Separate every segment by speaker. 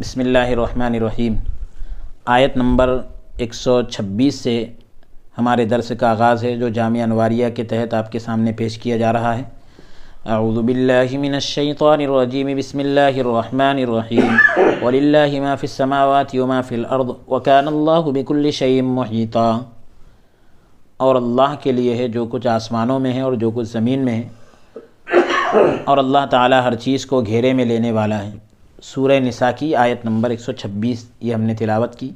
Speaker 1: بسم اللہ الرحمن الرحیم۔ آیت نمبر 126 سے ہمارے درس کا آغاز ہے، جو جامعہ انواریہ کے تحت آپ کے سامنے پیش کیا جا رہا ہے۔ اعوذ باللہ من الشیطان الرجیم، بسم اللہ الرحمن الرحیم۔ وللہ ما فی السماوات وما فی الارض وکان اللہ بکل شیء محیطا۔ اور اللہ کے لیے ہے جو کچھ آسمانوں میں ہے اور جو کچھ زمین میں ہے، اور اللہ تعالی ہر چیز کو گھیرے میں لینے والا ہے۔ سورہ نساء کی آیت نمبر 126 یہ ہم نے تلاوت کی۔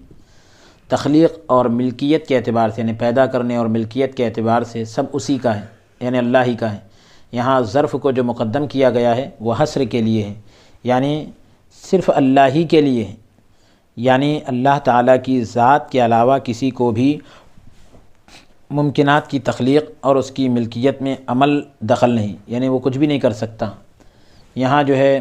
Speaker 1: تخلیق اور ملکیت کے اعتبار سے، یعنی پیدا کرنے اور ملکیت کے اعتبار سے سب اسی کا ہے، یعنی اللہ ہی کا ہے۔ یہاں ظرف کو جو مقدم کیا گیا ہے وہ حصر کے لیے ہے، یعنی صرف اللہ ہی کے لیے ہے، یعنی اللہ تعالیٰ کی ذات کے علاوہ کسی کو بھی ممکنات کی تخلیق اور اس کی ملکیت میں عمل دخل نہیں، یعنی وہ کچھ بھی نہیں کر سکتا۔ یہاں جو ہے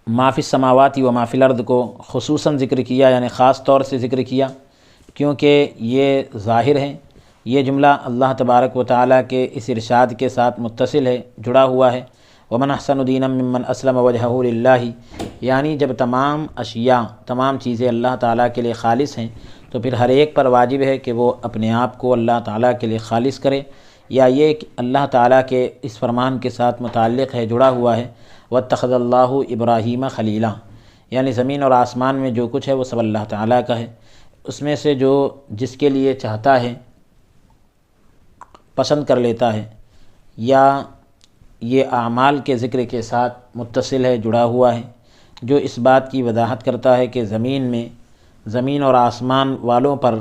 Speaker 1: ما فی السماوات و ما فی الارض کو خصوصاً ذکر کیا، یعنی خاص طور سے ذکر کیا، کیونکہ یہ ظاہر ہے، یہ جملہ اللہ تبارک و تعالیٰ کے اس ارشاد کے ساتھ متصل ہے، جڑا ہوا ہے۔ ومن احسن دینا ممن اسلم وجہہ للہ، یعنی جب تمام اشیاء، تمام چیزیں اللہ تعالیٰ کے لیے خالص ہیں تو پھر ہر ایک پر واجب ہے کہ وہ اپنے آپ کو اللہ تعالیٰ کے لیے خالص کرے، یا یہ کہ اللہ تعالیٰ کے اس فرمان کے ساتھ متعلق ہے، جڑا ہوا ہے۔ واتخذ اللہ ابراہیم خلیلا، یعنی زمین اور آسمان میں جو کچھ ہے وہ سب اللہ تعالیٰ کا ہے، اس میں سے جو جس کے لیے چاہتا ہے پسند کر لیتا ہے، یا یہ اعمال کے ذکر کے ساتھ متصل ہے، جڑا ہوا ہے، جو اس بات کی وضاحت کرتا ہے کہ زمین اور آسمان والوں پر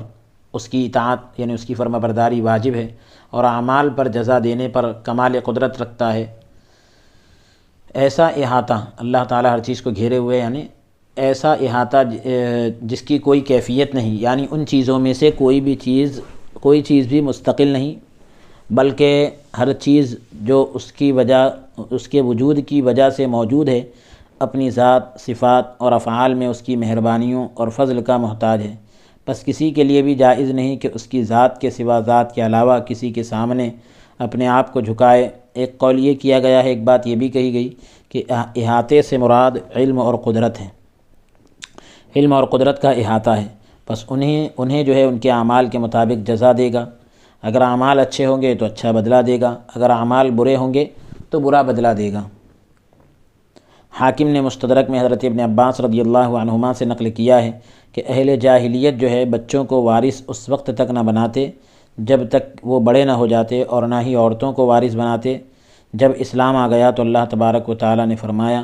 Speaker 1: اس کی اطاعت یعنی اس کی فرما برداری واجب ہے، اور اعمال پر جزا دینے پر کمال قدرت رکھتا ہے۔ ایسا احاطہ، اللہ تعالیٰ ہر چیز کو گھیرے ہوئے، یعنی ایسا احاطہ جس کی کوئی کیفیت نہیں، یعنی ان چیزوں میں سے کوئی چیز بھی مستقل نہیں، بلکہ ہر چیز جو اس کے وجود کی وجہ سے موجود ہے، اپنی ذات، صفات اور افعال میں اس کی مہربانیوں اور فضل کا محتاج ہے۔ بس کسی کے لیے بھی جائز نہیں کہ اس کی ذات کے سوا، ذات کے علاوہ کسی کے سامنے اپنے آپ کو جھکائے۔ ایک قول یہ کیا گیا ہے، ایک بات یہ بھی کہی گئی کہ احاطے سے مراد علم اور قدرت ہے، علم اور قدرت کا احاطہ ہے، بس انہیں جو ہے ان کے اعمال کے مطابق جزا دے گا۔ اگر اعمال اچھے ہوں گے تو اچھا بدلہ دے گا، اگر اعمال برے ہوں گے تو برا بدلہ دے گا۔ حاکم نے مستدرک میں حضرت ابن عباس رضی اللہ عنہما سے نقل کیا ہے کہ اہل جاہلیت جو ہے بچوں کو وارث اس وقت تک نہ بناتے جب تک وہ بڑے نہ ہو جاتے، اور نہ ہی عورتوں کو وارث بناتے۔ جب اسلام آ گیا تو اللہ تبارک و تعالیٰ نے فرمایا،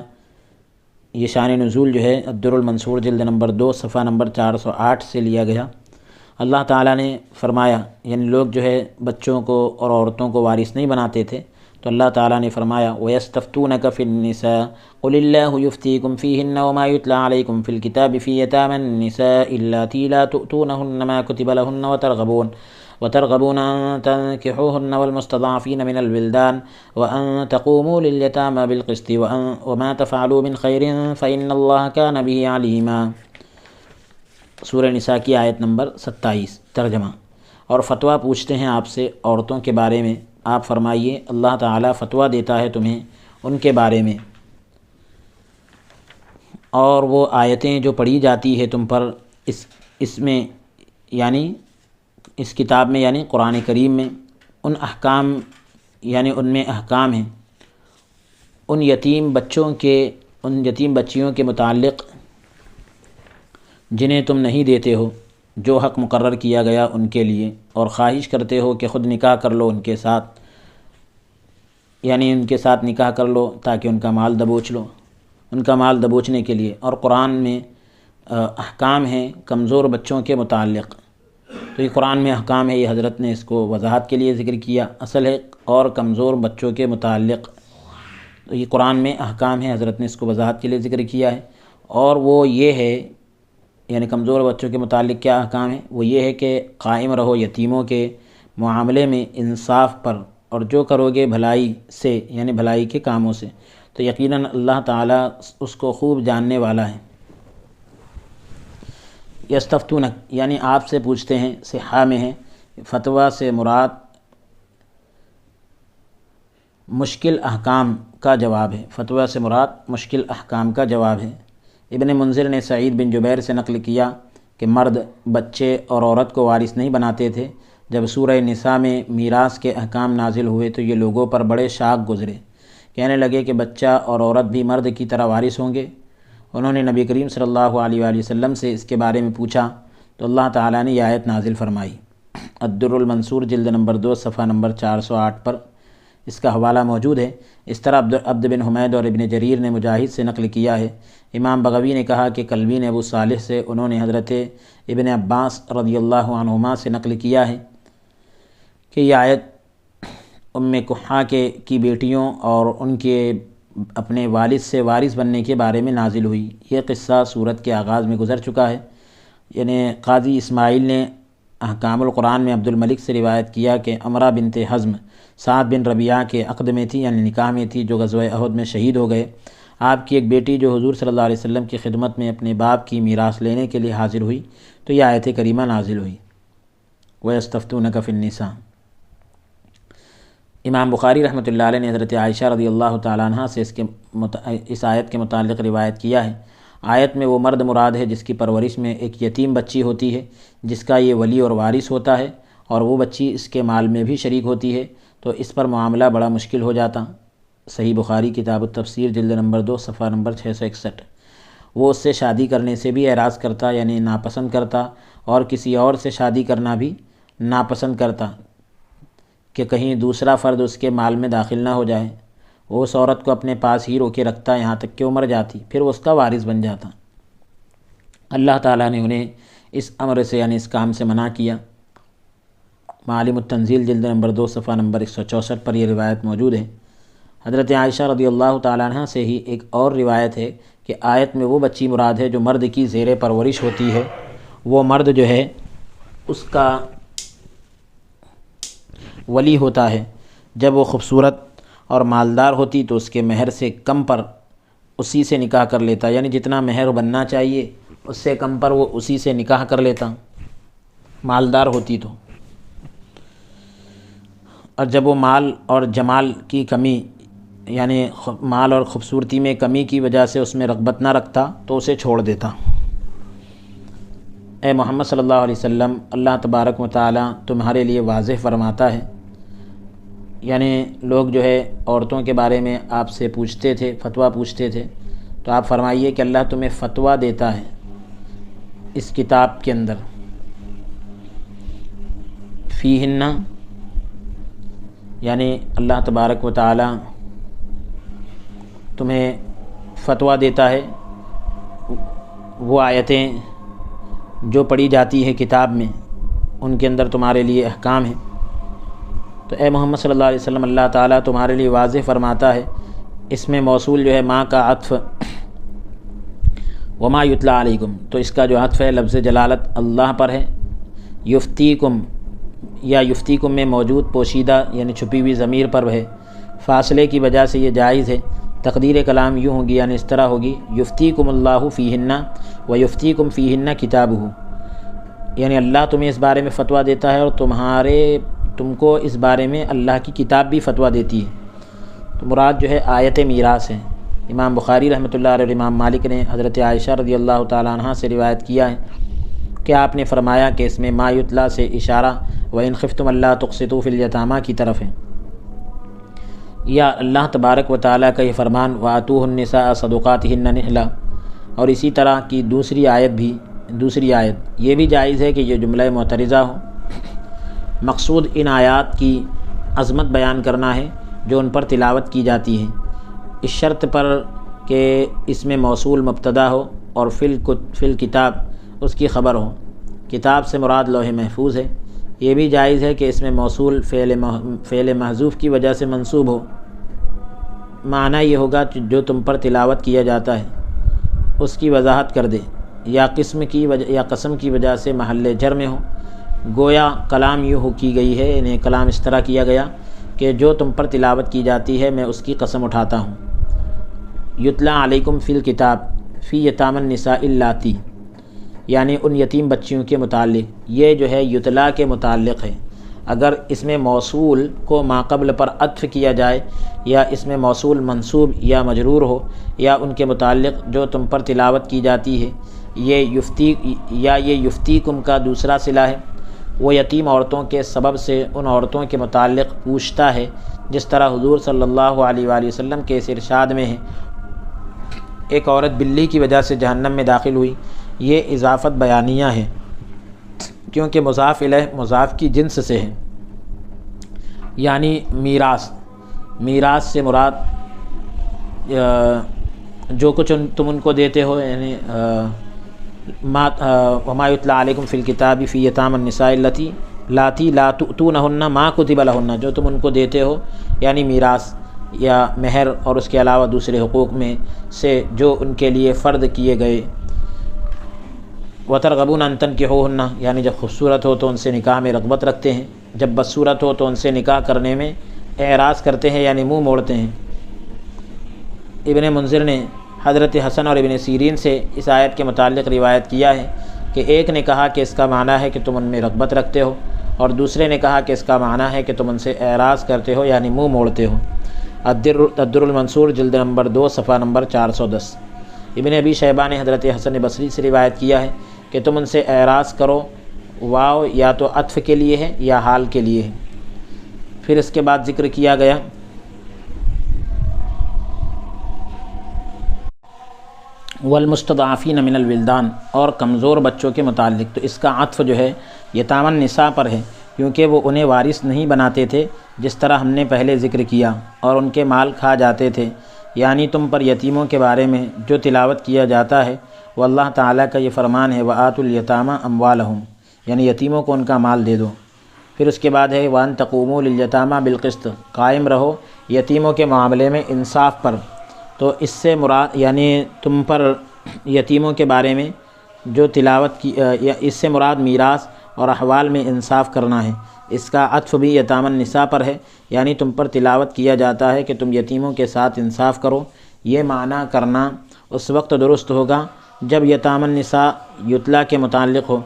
Speaker 1: یہ شان نزول جو ہے الدر المنصور جلد نمبر 2 صفحہ نمبر 408 سے لیا گیا۔ اللہ تعالیٰ نے فرمایا، یعنی لوگ جو ہے بچوں کو اور عورتوں کو وارث نہیں بناتے تھے، تو اللہ تعالیٰ نے فرمایا وَيَسْتَفْتُونَكَ فِي النِّسَاءِ قُلِ اللَّهُ يُفْتِيكُمْ فِيهِنَّ وَمَا يُتْلَى عَلَيْكُمْ فِي الْكِتَابِ فِي يَتَامَى النِّسَاءِ اللَّاتِي لَا تُؤْتُونَهُنَّ مَا كُتِبَ لَهُنَّ وترغبون أن تنكحوهن والمستضعفين من الولدان وأن تقوموا لليتامى بالقسط وما تفعلوا من خير فإن الله كان به عليما۔ سورہ نساء کی آیت نمبر 27۔ ترجمہ۔ اور فتویٰ پوچھتے ہیں آپ سے عورتوں کے بارے میں، آپ فرمائیے اللہ تعالیٰ فتویٰ دیتا ہے تمہیں ان کے بارے میں، اور وہ آیتیں جو پڑھی جاتی ہے تم پر اس میں، یعنی اس کتاب میں، یعنی قرآن کریم میں، ان احکام، یعنی ان میں احکام ہیں ان یتیم بچیوں کے متعلق جنہیں تم نہیں دیتے ہو، جو حق مقرر کیا گیا ان کے لیے، اور خواہش کرتے ہو کہ خود نکاح کر لو ان کے ساتھ، یعنی ان کے ساتھ نکاح کر لو تاکہ ان کا مال دبوچ لو، ان کا مال دبوچنے کے لیے۔ اور قرآن میں احکام ہیں کمزور بچوں کے متعلق، تو یہ قرآن میں احکام ہے، یہ حضرت نے اس کو وضاحت کے لیے ذکر کیا، اصل ہے اور کمزور بچوں کے متعلق، تو یہ قرآن میں احکام ہے، حضرت نے اس کو وضاحت کے لیے ذکر کیا ہے۔ اور وہ یہ ہے، یعنی کمزور بچوں کے متعلق کیا احکام ہے، وہ یہ ہے کہ قائم رہو یتیموں کے معاملے میں انصاف پر، اور جو کرو گے بھلائی سے، یعنی بھلائی کے کاموں سے، تو یقیناً اللہ تعالیٰ اس کو خوب جاننے والا ہے۔ یستفتونک، یعنی آپ سے پوچھتے ہیں، صحہ میں ہے، فتویٰ سے مراد مشکل احکام کا جواب ہے، فتویٰ سے مراد مشکل احکام کا جواب ہے، ابن منذر نے سعید بن جبیر سے نقل کیا کہ مرد بچے اور عورت کو وارث نہیں بناتے تھے۔ جب سورہ نساء میں میراث کے احکام نازل ہوئے تو یہ لوگوں پر بڑے شاق گزرے، کہنے لگے کہ بچہ اور عورت بھی مرد کی طرح وارث ہوں گے۔ انہوں نے نبی کریم صلی اللہ علیہ وآلہ وسلم سے اس کے بارے میں پوچھا تو اللہ تعالیٰ نے یہ آیت نازل فرمائی۔ الدر المنصور جلد نمبر 2 صفحہ نمبر 408 پر اس کا حوالہ موجود ہے۔ اس طرح عبد بن حمید اور ابن جریر نے مجاہد سے نقل کیا ہے۔ امام بغوی نے کہا کہ کلبی نے ابو صالح سے، انہوں نے حضرت ابن عباس رضی اللہ عنہما سے نقل کیا ہے کہ یہ آیت ام کحا کی بیٹیوں اور ان کے اپنے والد سے وارث بننے کے بارے میں نازل ہوئی۔ یہ قصہ سورت کے آغاز میں گزر چکا ہے۔ یعنی قاضی اسماعیل نے احکام القرآن میں عبد الملک سے روایت کیا کہ امرہ بنت حزم سعد بن ربیعہ کے عقد میں تھی، یعنی نکاح میں تھی، جو غزوہ احد میں شہید ہو گئے۔ آپ کی ایک بیٹی جو حضور صلی اللہ علیہ وسلم کی خدمت میں اپنے باپ کی میراث لینے کے لیے حاضر ہوئی تو یہ آیت کریمہ نازل ہوئی۔ وَيَسْتَفْتُونَكَ فِي النِّسَاءِ۔ امام بخاری رحمۃ اللہ علیہ نے حضرت عائشہ رضی اللہ تعالیٰ عنہ سے اس آیت کے متعلق روایت کیا ہے۔ آیت میں وہ مرد مراد ہے جس کی پرورش میں ایک یتیم بچی ہوتی ہے، جس کا یہ ولی اور وارث ہوتا ہے، اور وہ بچی اس کے مال میں بھی شریک ہوتی ہے، تو اس پر معاملہ بڑا مشکل ہو جاتا۔ صحیح بخاری کتاب التفسیر جلد نمبر 2 صفحہ نمبر 661۔ وہ اس سے شادی کرنے سے بھی اعراض کرتا، یعنی ناپسند کرتا، اور کسی اور سے شادی کرنا بھی ناپسند کرتا کہ کہیں دوسرا فرد اس کے مال میں داخل نہ ہو جائے۔ وہ اس عورت کو اپنے پاس ہی روکے رکھتا یہاں تک کہ وہ مر جاتی، پھر وہ اس کا وارث بن جاتا۔ اللہ تعالیٰ نے انہیں اس امر سے، یعنی اس کام سے منع کیا۔ معالم التنزیل جلد نمبر 2 صفحہ نمبر 164 پر یہ روایت موجود ہے۔ حضرت عائشہ رضی اللہ تعالیٰ عنہ سے ہی ایک اور روایت ہے کہ آیت میں وہ بچی مراد ہے جو مرد کی زیر پرورش ہوتی ہے۔ وہ مرد جو ہے اس کا ولی ہوتا ہے۔ جب وہ خوبصورت اور مالدار ہوتی تو اس کے مہر سے کم پر اسی سے نکاح کر لیتا، یعنی جتنا مہر بننا چاہیے اس سے کم پر وہ اسی سے نکاح کر لیتا، مالدار ہوتی تو۔ اور جب وہ مال اور جمال کی کمی، یعنی مال اور خوبصورتی میں کمی کی وجہ سے اس میں رغبت نہ رکھتا تو اسے چھوڑ دیتا۔ اے محمد صلی اللہ علیہ وسلم، اللہ تبارک و تعالیٰ تمہارے لیے واضح فرماتا ہے، یعنی لوگ جو ہے عورتوں کے بارے میں آپ سے پوچھتے تھے، فتویٰ پوچھتے تھے، تو آپ فرمائیے کہ اللہ تمہیں فتویٰ دیتا ہے اس کتاب کے اندر، فیہن، یعنی اللہ تبارک و تعالیٰ تمہیں فتویٰ دیتا ہے، وہ آیتیں جو پڑھی جاتی ہے کتاب میں ان کے اندر تمہارے لیے احکام ہیں۔ تو اے محمد صلی اللہ علیہ وسلم، اللہ تعالیٰ تمہارے لیے واضح فرماتا ہے۔ اس میں موصول جو ہے ماں کا عطف وما یتلا علیکم، تو اس کا جو عطف ہے لفظ جلالت اللہ پر ہے۔ یفتیکم یا یفتیکم میں موجود پوشیدہ یعنی چھپی ہوئی ضمیر پر ہے، فاصلے کی وجہ سے یہ جائز ہے۔ تقدیر کلام یوں ہوگی، یعنی اس طرح ہوگی، یفتیکم اللہ فیہن و یفتیکم فیہن کتابہ، یعنی اللہ تمہیں اس بارے میں فتویٰ دیتا ہے اور تم کو اس بارے میں اللہ کی کتاب بھی فتویٰ دیتی ہے۔ تو مراد جو ہے آیت میراث ہے۔ امام بخاری رحمۃ اللہ علیہ اور امام مالک نے حضرت عائشہ رضی اللہ تعالیٰ عنہ سے روایت کیا ہے کہ آپ نے فرمایا کہ اس میں ما یتلا سے اشارہ وَإِنْ خِفْتُمْ أَلَّا تُقْسِطُوا فِي الْيَتَامَىٰ کی طرف ہے، یا اللہ تبارک و تعالیٰ کا یہ فرمان وَآتُوهُ النِّسَاءَ صَدُقَاتِهِنَّ نِحْلًا، اور اسی طرح کی دوسری آیت یہ بھی جائز ہے کہ یہ جملہ معترضہ ہو۔ مقصود ان آیات کی عظمت بیان کرنا ہے جو ان پر تلاوت کی جاتی ہے، اس شرط پر کہ اس میں موصول مبتدا ہو اور فی الکتاب اس کی خبر ہو۔ کتاب سے مراد لوح محفوظ ہے۔ یہ بھی جائز ہے کہ اس میں موصول فعل محذوف کی وجہ سے منصوب ہو، معنی یہ ہوگا جو تم پر تلاوت کیا جاتا ہے اس کی وضاحت کر دے، یا قسم کی وجہ سے محل جر میں ہو، گویا کلام یوں کی گئی ہے، یعنی کلام اس طرح کیا گیا کہ جو تم پر تلاوت کی جاتی ہے میں اس کی قسم اٹھاتا ہوں۔ یتلا علیکم فی الکتاب فی یتام النساء اللاتی، یعنی ان یتیم بچیوں کے متعلق، یہ جو ہے یتلا کے متعلق ہے۔ اگر اس میں موصول کو ما قبل پر عطف کیا جائے یا اس میں موصول منصوب یا مجرور ہو یا ان کے متعلق جو تم پر تلاوت کی جاتی ہے یہ یفتیکم کا دوسرا صلہ ہے، وہ یتیم عورتوں کے سبب سے ان عورتوں کے متعلق پوچھتا ہے جس طرح حضور صلی اللہ علیہ وآلہ وسلم کے اس ارشاد میں ہے ایک عورت بلی کی وجہ سے جہنم میں داخل ہوئی۔ یہ اضافت بیانیہ ہے کیونکہ مضاف الیہ مضاف کی جنس سے ہے، یعنی میراث سے مراد جو کچھ تم ان کو دیتے ہو، یعنی وما یتلی علیکم فی الکتاب فی یتامی النساء اللاتی لا تؤتونہن ما کتب لہن، جو تم ان کو دیتے ہو یعنی میراث یا مہر اور اس کے علاوہ دوسرے حقوق میں سے جو ان کے لیے فرض کیے گئے۔ وترغبون ان تنکحوہن، یعنی جب خوبصورت ہو تو ان سے نکاح میں رغبت رکھتے ہیں، جب بدصورت ہو تو ان سے نکاح کرنے میں اعراض کرتے ہیں یعنی منہ موڑتے ہیں۔ ابن منذر نے حضرت حسن اور ابن سیرین سے اس آیت کے متعلق روایت کیا ہے کہ ایک نے کہا کہ اس کا معنی ہے کہ تم ان میں رغبت رکھتے ہو، اور دوسرے نے کہا کہ اس کا معنی ہے کہ تم ان سے اعراض کرتے ہو یعنی منہ موڑتے ہو۔ الدر المنصور جلد نمبر 2 صفحہ نمبر 410۔ ابن ابی شیبہ نے حضرت حسن بصری سے روایت کیا ہے کہ تم ان سے اعراض کرو، واو یا تو عطف کے لیے ہے یا حال کے لیے ہے۔ پھر اس کے بعد ذکر کیا گیا والمستضعفین من الولدان، اور کمزور بچوں کے متعلق، تو اس کا عطف جو ہے یتامی النساء پر ہے کیونکہ وہ انہیں وارث نہیں بناتے تھے جس طرح ہم نے پہلے ذکر کیا، اور ان کے مال کھا جاتے تھے، یعنی تم پر یتیموں کے بارے میں جو تلاوت کیا جاتا ہے وہ اللہ تعالیٰ کا یہ فرمان ہے وآتوا الیتامی اموالہم، یعنی یتیموں کو ان کا مال دے دو۔ پھر اس کے بعد ہے وان تقوموا للیتامی بالقسط، قائم رہو یتیموں کے معاملے میں انصاف پر، تو اس سے مراد یعنی تم پر یتیموں کے بارے میں جو تلاوت کی یا اس سے مراد میراث اور احوال میں انصاف کرنا ہے۔ اس کا عطف بھی یتامی النساء پر ہے، یعنی تم پر تلاوت کیا جاتا ہے کہ تم یتیموں کے ساتھ انصاف کرو۔ یہ معنی کرنا اس وقت درست ہوگا جب یتامی النساء یتلا کے متعلق ہو،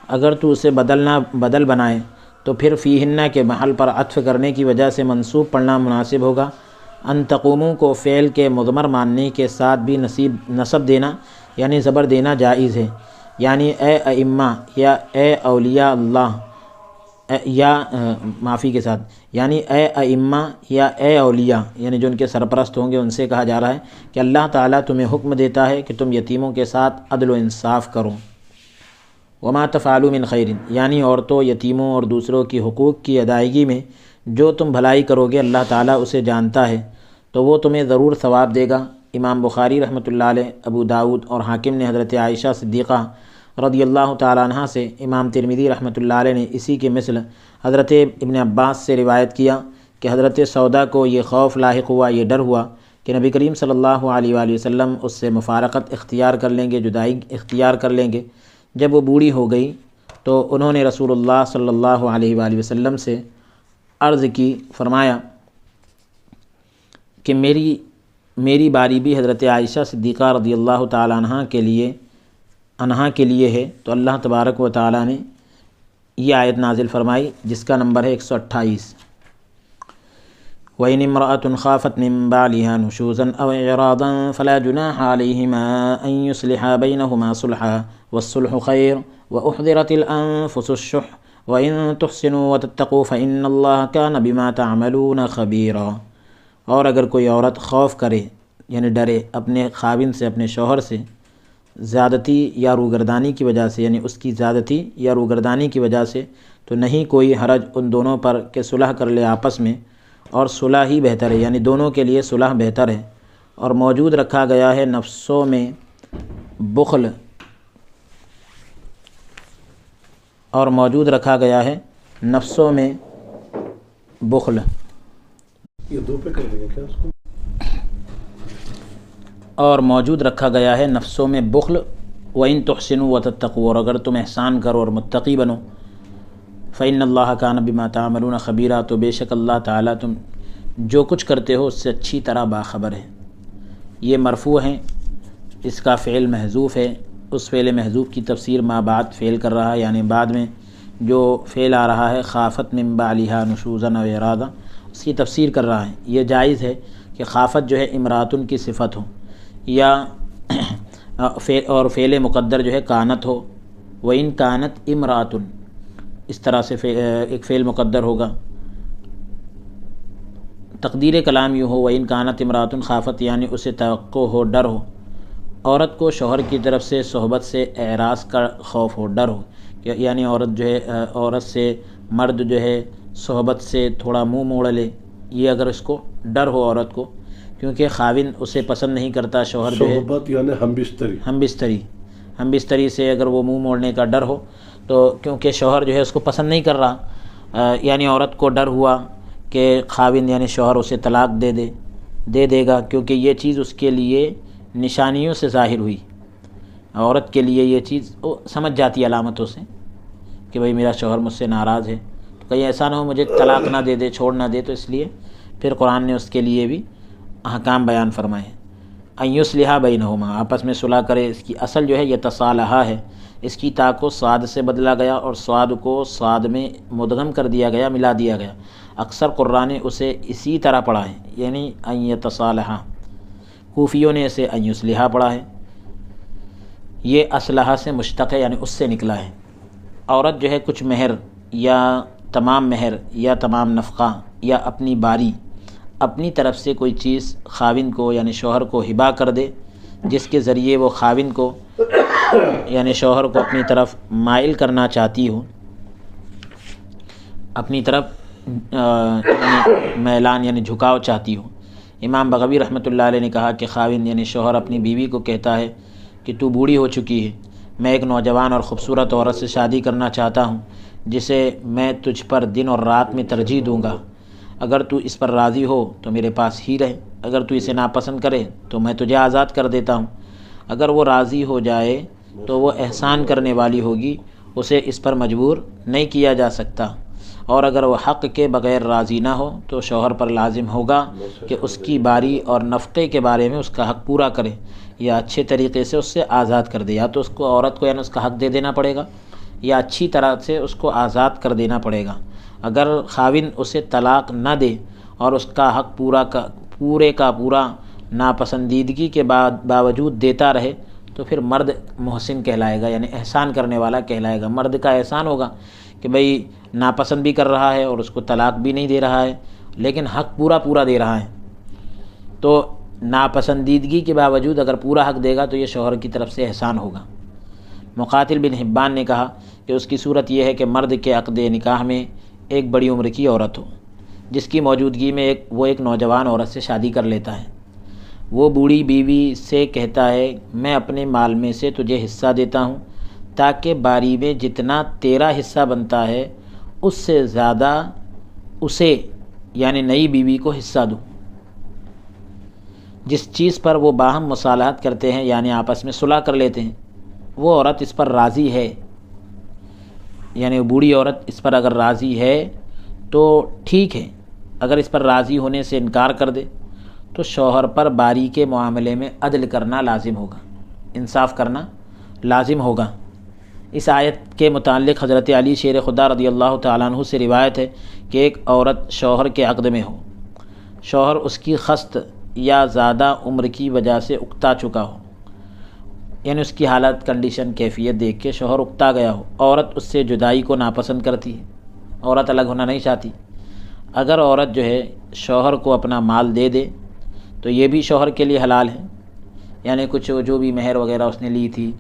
Speaker 1: اگر تو اسے بدل بنائے تو پھر فیہنہ کے محل پر عطف کرنے کی وجہ سے منصوب پڑھنا مناسب ہوگا۔ ان تقوموا کو فعل کے مضمر ماننے کے ساتھ بھی نصب دینا یعنی زبر دینا جائز ہے، یعنی اے ائمہ یا اے اولیاء اللہ، یا معافی کے ساتھ یعنی اے ائمہ یا اے اولیاء، یعنی جو ان کے سرپرست ہوں گے ان سے کہا جا رہا ہے کہ اللہ تعالیٰ تمہیں حکم دیتا ہے کہ تم یتیموں کے ساتھ عدل و انصاف کرو۔ وما تفعلوا من خیر، یعنی عورتوں، یتیموں اور دوسروں کی حقوق کی ادائیگی میں جو تم بھلائی کرو گے اللہ تعالیٰ اسے جانتا ہے تو وہ تمہیں ضرور ثواب دے گا۔ امام بخاری رحمۃ اللہ علیہ، ابو داؤد اور حاکم نے حضرت عائشہ صدیقہ رضی اللہ تعالیٰ عنہ سے، امام ترمذی رحمۃ اللہ علیہ نے اسی کے مثل حضرت ابن عباس سے روایت کیا کہ حضرت سودا کو یہ خوف لاحق ہوا، یہ ڈر ہوا کہ نبی کریم صلی اللہ علیہ وآلہ وسلم اس سے مفارقت اختیار کر لیں گے، جدائی اختیار کر لیں گے۔ جب وہ بوڑھی ہو گئی تو انہوں نے رسول اللہ صلی اللہ علیہ وآلہ وسلم سے عرض کی، فرمایا کہ میری باری بھی حضرت عائشہ صدیقہ رضی اللہ تعالیٰ عنہ کے لیے ہے، تو اللہ تبارک و تعالیٰ نے یہ آیت نازل فرمائی جس کا نمبر ہے 128۔ وَإِنِ امْرَأَةٌ خَافَتْ مِن بَعْلِهَا نُشُوزًا أَوْ إِعْرَاضًا فَلَا جُنَاحَ عَلَيْهِمَا أَن يُصْلِحَا بَيْنَهُمَا صُلْحًا وَالصُّلْحُ خَيْرٌ وَأُحْضِرَتِ الْأَنفُسُ الشُّحَّ وَإِن تُحْسِنُوا وَتَتَّقُوا فَإِنَّ اللَّهَ كَانَ بِمَا تَعْمَلُونَ خَبِيرًا۔ اور اگر کوئی عورت خوف کرے یعنی ڈرے اپنے خاوند سے، اپنے شوہر سے زیادتی یا روگردانی کی وجہ سے، یعنی اس کی زیادتی یا روگردانی کی وجہ سے، تو نہیں کوئی حرج ان دونوں پر کہ صلح کر لے آپس میں، اور صلح ہی بہتر ہے، یعنی دونوں کے لیے صلح بہتر ہے۔ اور موجود رکھا گیا ہے نفسوں میں بخل، اور موجود رکھا گیا ہے نفسوں میں بخل،
Speaker 2: یہ دو پہ کر دیں گے کیا اس کو؟
Speaker 1: اور موجود رکھا گیا ہے نفسوں میں بخل۔ وَإِن تُحْسِنُوا وَتَتَّقُوا، اور اگر تم احسان کرو اور متقی بنو، فَإِنَّ اللَّهَ كَانَ بِمَا تَعْمَلُونَ خَبِيرًا، تو بے شک اللہ تعالیٰ تم جو کچھ کرتے ہو اس سے اچھی طرح باخبر ہے۔ یہ مرفوع ہیں، اس کا فعل محذوف ہے، اس فعل محذوف کی تفسیر ما بعد فعل کر رہا ہے، یعنی بعد میں جو فعل آ رہا ہے خافت من بعلها نشوزا و ارادہ، اس کی تفسیر کر رہا ہے۔ یہ جائز ہے کہ خافت جو ہے امراتن کی صفت ہو، یا اور فعل مقدر جو ہے کانت ہو، وَإِن كانت امراتن، اس طرح سے ایک فعل مقدر ہوگا۔ تقدیر کلام یوں ہو وَإِن كانت امراتن خافت، یعنی اسے توقع ہو، ڈر ہو، عورت کو شوہر کی طرف سے صحبت سے اعراض کا خوف ہو، ڈر ہو، یعنی عورت جو ہے عورت سے مرد جو ہے صحبت سے تھوڑا منہ موڑ لے، یہ اگر اس کو ڈر ہو عورت کو، کیونکہ خاوند اسے پسند نہیں کرتا، شوہر جو ہے
Speaker 2: صحبت یعنی ہم
Speaker 1: بستری سے اگر وہ منہ موڑنے کا ڈر ہو، تو کیونکہ شوہر جو ہے اس کو پسند نہیں کر رہا، یعنی عورت کو ڈر ہوا کہ خاوند یعنی شوہر اسے طلاق دے دے گا، کیونکہ یہ چیز اس کے لیے نشانیوں سے ظاہر ہوئی، عورت کے لیے یہ چیز وہ سمجھ جاتی ہے علامتوں سے کہ بھئی میرا شوہر مجھ سے ناراض ہے، تو کہیں ایسا نہ ہو مجھے طلاق نہ دے چھوڑ نہ دے، تو اس لیے پھر قرآن نے اس کے لیے بھی احکام بیان فرمائے۔ ان یصلح بینہما، آپس میں صلح کرے، اس کی اصل جو ہے یتصالحا ہے، اس کی تا کو صاد سے بدلا گیا اور صاد کو صاد میں مدغم کر دیا گیا، ملا دیا گیا۔ اکثر قراء نے اسے اسی طرح پڑھا ہے، یعنی ان یتصالحا، کوفیوں نے اسے ان یصلحا پڑھا ہے۔ یہ اصلحہ سے مشتق ہے، یعنی اس سے نکلا ہے۔ عورت جو ہے کچھ مہر یا تمام مہر یا تمام نفقہ یا اپنی باری اپنی طرف سے کوئی چیز خاوند کو یعنی شوہر کو ہبہ کر دے، جس کے ذریعے وہ خاوند کو یعنی شوہر کو اپنی طرف مائل کرنا چاہتی ہو، اپنی طرف میلان یعنی جھکاؤ چاہتی ہو۔ امام بغوی رحمۃ اللہ علیہ نے کہا کہ خاوند یعنی شوہر اپنی بیوی کو کہتا ہے کہ تو بوڑھی ہو چکی ہے، میں ایک نوجوان اور خوبصورت عورت سے شادی کرنا چاہتا ہوں جسے میں تجھ پر دن اور رات میں ترجیح دوں گا، اگر تو اس پر راضی ہو تو میرے پاس ہی رہے، اگر تو اسے ناپسند کرے تو میں تجھے آزاد کر دیتا ہوں۔ اگر وہ راضی ہو جائے تو وہ احسان کرنے والی ہوگی، اسے اس پر مجبور نہیں کیا جا سکتا، اور اگر وہ حق کے بغیر راضی نہ ہو تو شوہر پر لازم ہوگا کہ اس کی باری اور نفقے کے بارے میں اس کا حق پورا کرے، یا اچھے طریقے سے اس سے آزاد کر دے، یا تو اس کو عورت کو یعنی اس کا حق دے دینا پڑے گا، یا اچھی طرح سے اس کو آزاد کر دینا پڑے گا۔ اگر خاوند اسے طلاق نہ دے اور اس کا حق پورے کا پورا ناپسندیدگی کے باوجود دیتا رہے تو پھر مرد محسن کہلائے گا، یعنی احسان کرنے والا کہلائے گا۔ مرد کا احسان ہوگا کہ بھئی ناپسند بھی کر رہا ہے اور اس کو طلاق بھی نہیں دے رہا ہے، لیکن حق پورا دے رہا ہے، تو ناپسندیدگی کے باوجود اگر پورا حق دے گا تو یہ شوہر کی طرف سے احسان ہوگا۔ مقاتل بن حبان نے کہا کہ اس کی صورت یہ ہے کہ مرد کے عقد نکاح میں ایک بڑی عمر کی عورت ہو، جس کی موجودگی میں وہ ایک نوجوان عورت سے شادی کر لیتا ہے۔ وہ بوڑھی بیوی سے کہتا ہے میں اپنے مال میں سے تجھے حصہ دیتا ہوں تاکہ باری میں جتنا تیرا حصہ بنتا ہے اس سے زیادہ اسے یعنی نئی بیوی کو حصہ دوں۔ جس چیز پر وہ باہم مصالحت کرتے ہیں یعنی آپس میں صلح کر لیتے ہیں، وہ عورت اس پر راضی ہے، یعنی بوڑھی عورت اس پر اگر راضی ہے تو ٹھیک ہے، اگر اس پر راضی ہونے سے انکار کر دے تو شوہر پر باری کے معاملے میں عدل کرنا لازم ہوگا، انصاف کرنا لازم ہوگا۔ اس آیت کے متعلق حضرت علی شیر خدا رضی اللہ تعالیٰ عنہ سے روایت ہے کہ ایک عورت شوہر کے عقد میں ہو، شوہر اس کی خست یا زیادہ عمر کی وجہ سے اکتا چکا ہو، یعنی اس کی حالت کنڈیشن کیفیت دیکھ کے شوہر اکتا گیا ہو، عورت اس سے جدائی کو ناپسند کرتی ہے، عورت الگ ہونا نہیں چاہتی۔ اگر عورت جو ہے شوہر کو اپنا مال دے دے تو یہ بھی شوہر کے لیے حلال ہے، یعنی کچھ جو بھی مہر وغیرہ اس نے لی تھی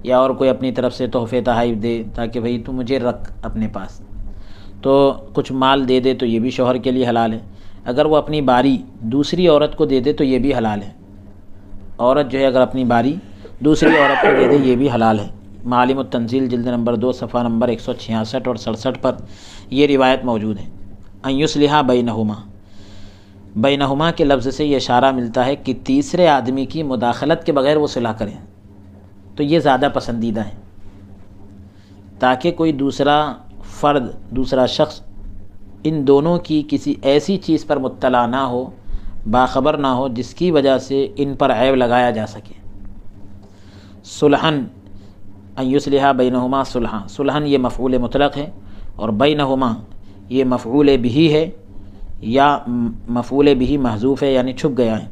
Speaker 1: یا اور کوئی اپنی طرف سے تحفے تحائف دے تاکہ بھئی تو مجھے رکھ اپنے پاس، تو کچھ مال دے دے تو یہ بھی شوہر کے لیے حلال ہے۔ اگر وہ اپنی باری دوسری عورت کو دے دے تو یہ بھی حلال ہے، عورت جو ہے اگر اپنی باری دوسری عورت کو دے دے یہ بھی حلال ہے۔ معالم التنزیل جلد نمبر 2 صفحہ نمبر 166 اور 67 پر یہ روایت موجود ہے۔ ان یصلح بینہما کے لفظ سے یہ اشارہ ملتا ہے کہ تیسرے آدمی کی مداخلت کے بغیر وہ صلح کریں تو یہ زیادہ پسندیدہ ہے، تاکہ کوئی دوسرا فرد دوسرا شخص ان دونوں کی کسی ایسی چیز پر مطلع نہ ہو، باخبر نہ ہو جس کی وجہ سے ان پر عیب لگایا جا سکے۔ صلحن ان یصلح بینہما صلحا، صلحن یہ مفعول مطلق ہے اور بینہما یہ مفعول بہ ہے یا مفعول بہ محذوف ہے یعنی چھپ گیا ہے.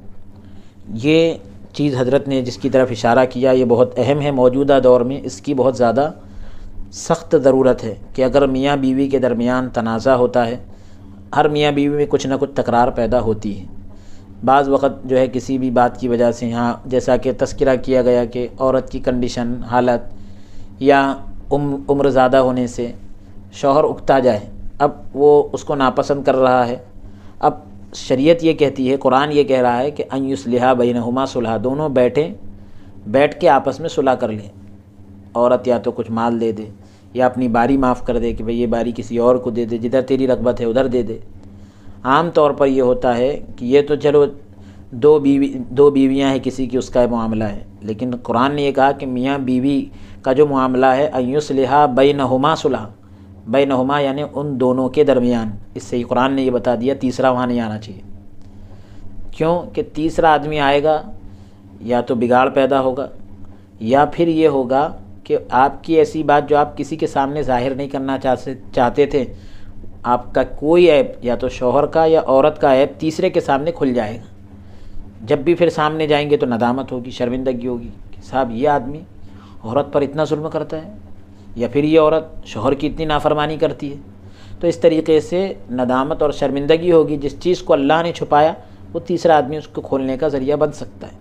Speaker 1: یہ چیز حضرت نے جس کی طرف اشارہ کیا یہ بہت اہم ہے. موجودہ دور میں اس کی بہت زیادہ سخت ضرورت ہے کہ اگر میاں بیوی کے درمیان تنازع ہوتا ہے، ہر میاں بیوی میں کچھ نہ کچھ تکرار پیدا ہوتی ہے. بعض وقت جو ہے کسی بھی بات کی وجہ سے، یہاں جیسا کہ تذکرہ کیا گیا کہ عورت کی کنڈیشن، حالت یا عمر زیادہ ہونے سے شوہر اکتا جائے، اب وہ اس کو ناپسند کر رہا ہے. اب شریعت یہ کہتی ہے، قرآن یہ کہہ رہا ہے کہ ان یصلحا بینہما صلحا، دونوں بیٹھ کے آپس میں صلح کر لیں. عورت یا تو کچھ مال دے دے یا اپنی باری معاف کر دے کہ بھئی یہ باری کسی اور کو دے دے، جدھر تیری رغبت ہے ادھر دے دے. عام طور پر یہ ہوتا ہے کہ یہ تو چلو دو بیویاں ہیں کسی کی، اس کا معاملہ ہے، لیکن قرآن نے یہ کہا کہ میاں بیوی کا جو معاملہ ہے ان یصلحا بینہما صلحا، بینہما یعنی ان دونوں کے درمیان. اس سے ہی قرآن نے یہ بتا دیا تیسرا وہاں نہیں آنا چاہیے. کیوں کہ تیسرا آدمی آئے گا یا تو بگاڑ پیدا ہوگا یا پھر یہ ہوگا کہ آپ کی ایسی بات جو آپ کسی کے سامنے ظاہر نہیں کرنا چاہتے تھے، آپ کا کوئی عیب یا تو شوہر کا یا عورت کا عیب تیسرے کے سامنے کھل جائے گا. جب بھی پھر سامنے جائیں گے تو ندامت ہوگی، شرمندگی ہوگی کہ صاحب یہ آدمی عورت پر اتنا ظلم کرتا ہے، یا پھر یہ عورت شوہر کی اتنی نافرمانی کرتی ہے. تو اس طریقے سے ندامت اور شرمندگی ہوگی. جس چیز کو اللہ نے چھپایا وہ تیسرا آدمی اس کو کھولنے کا ذریعہ بن سکتا ہے.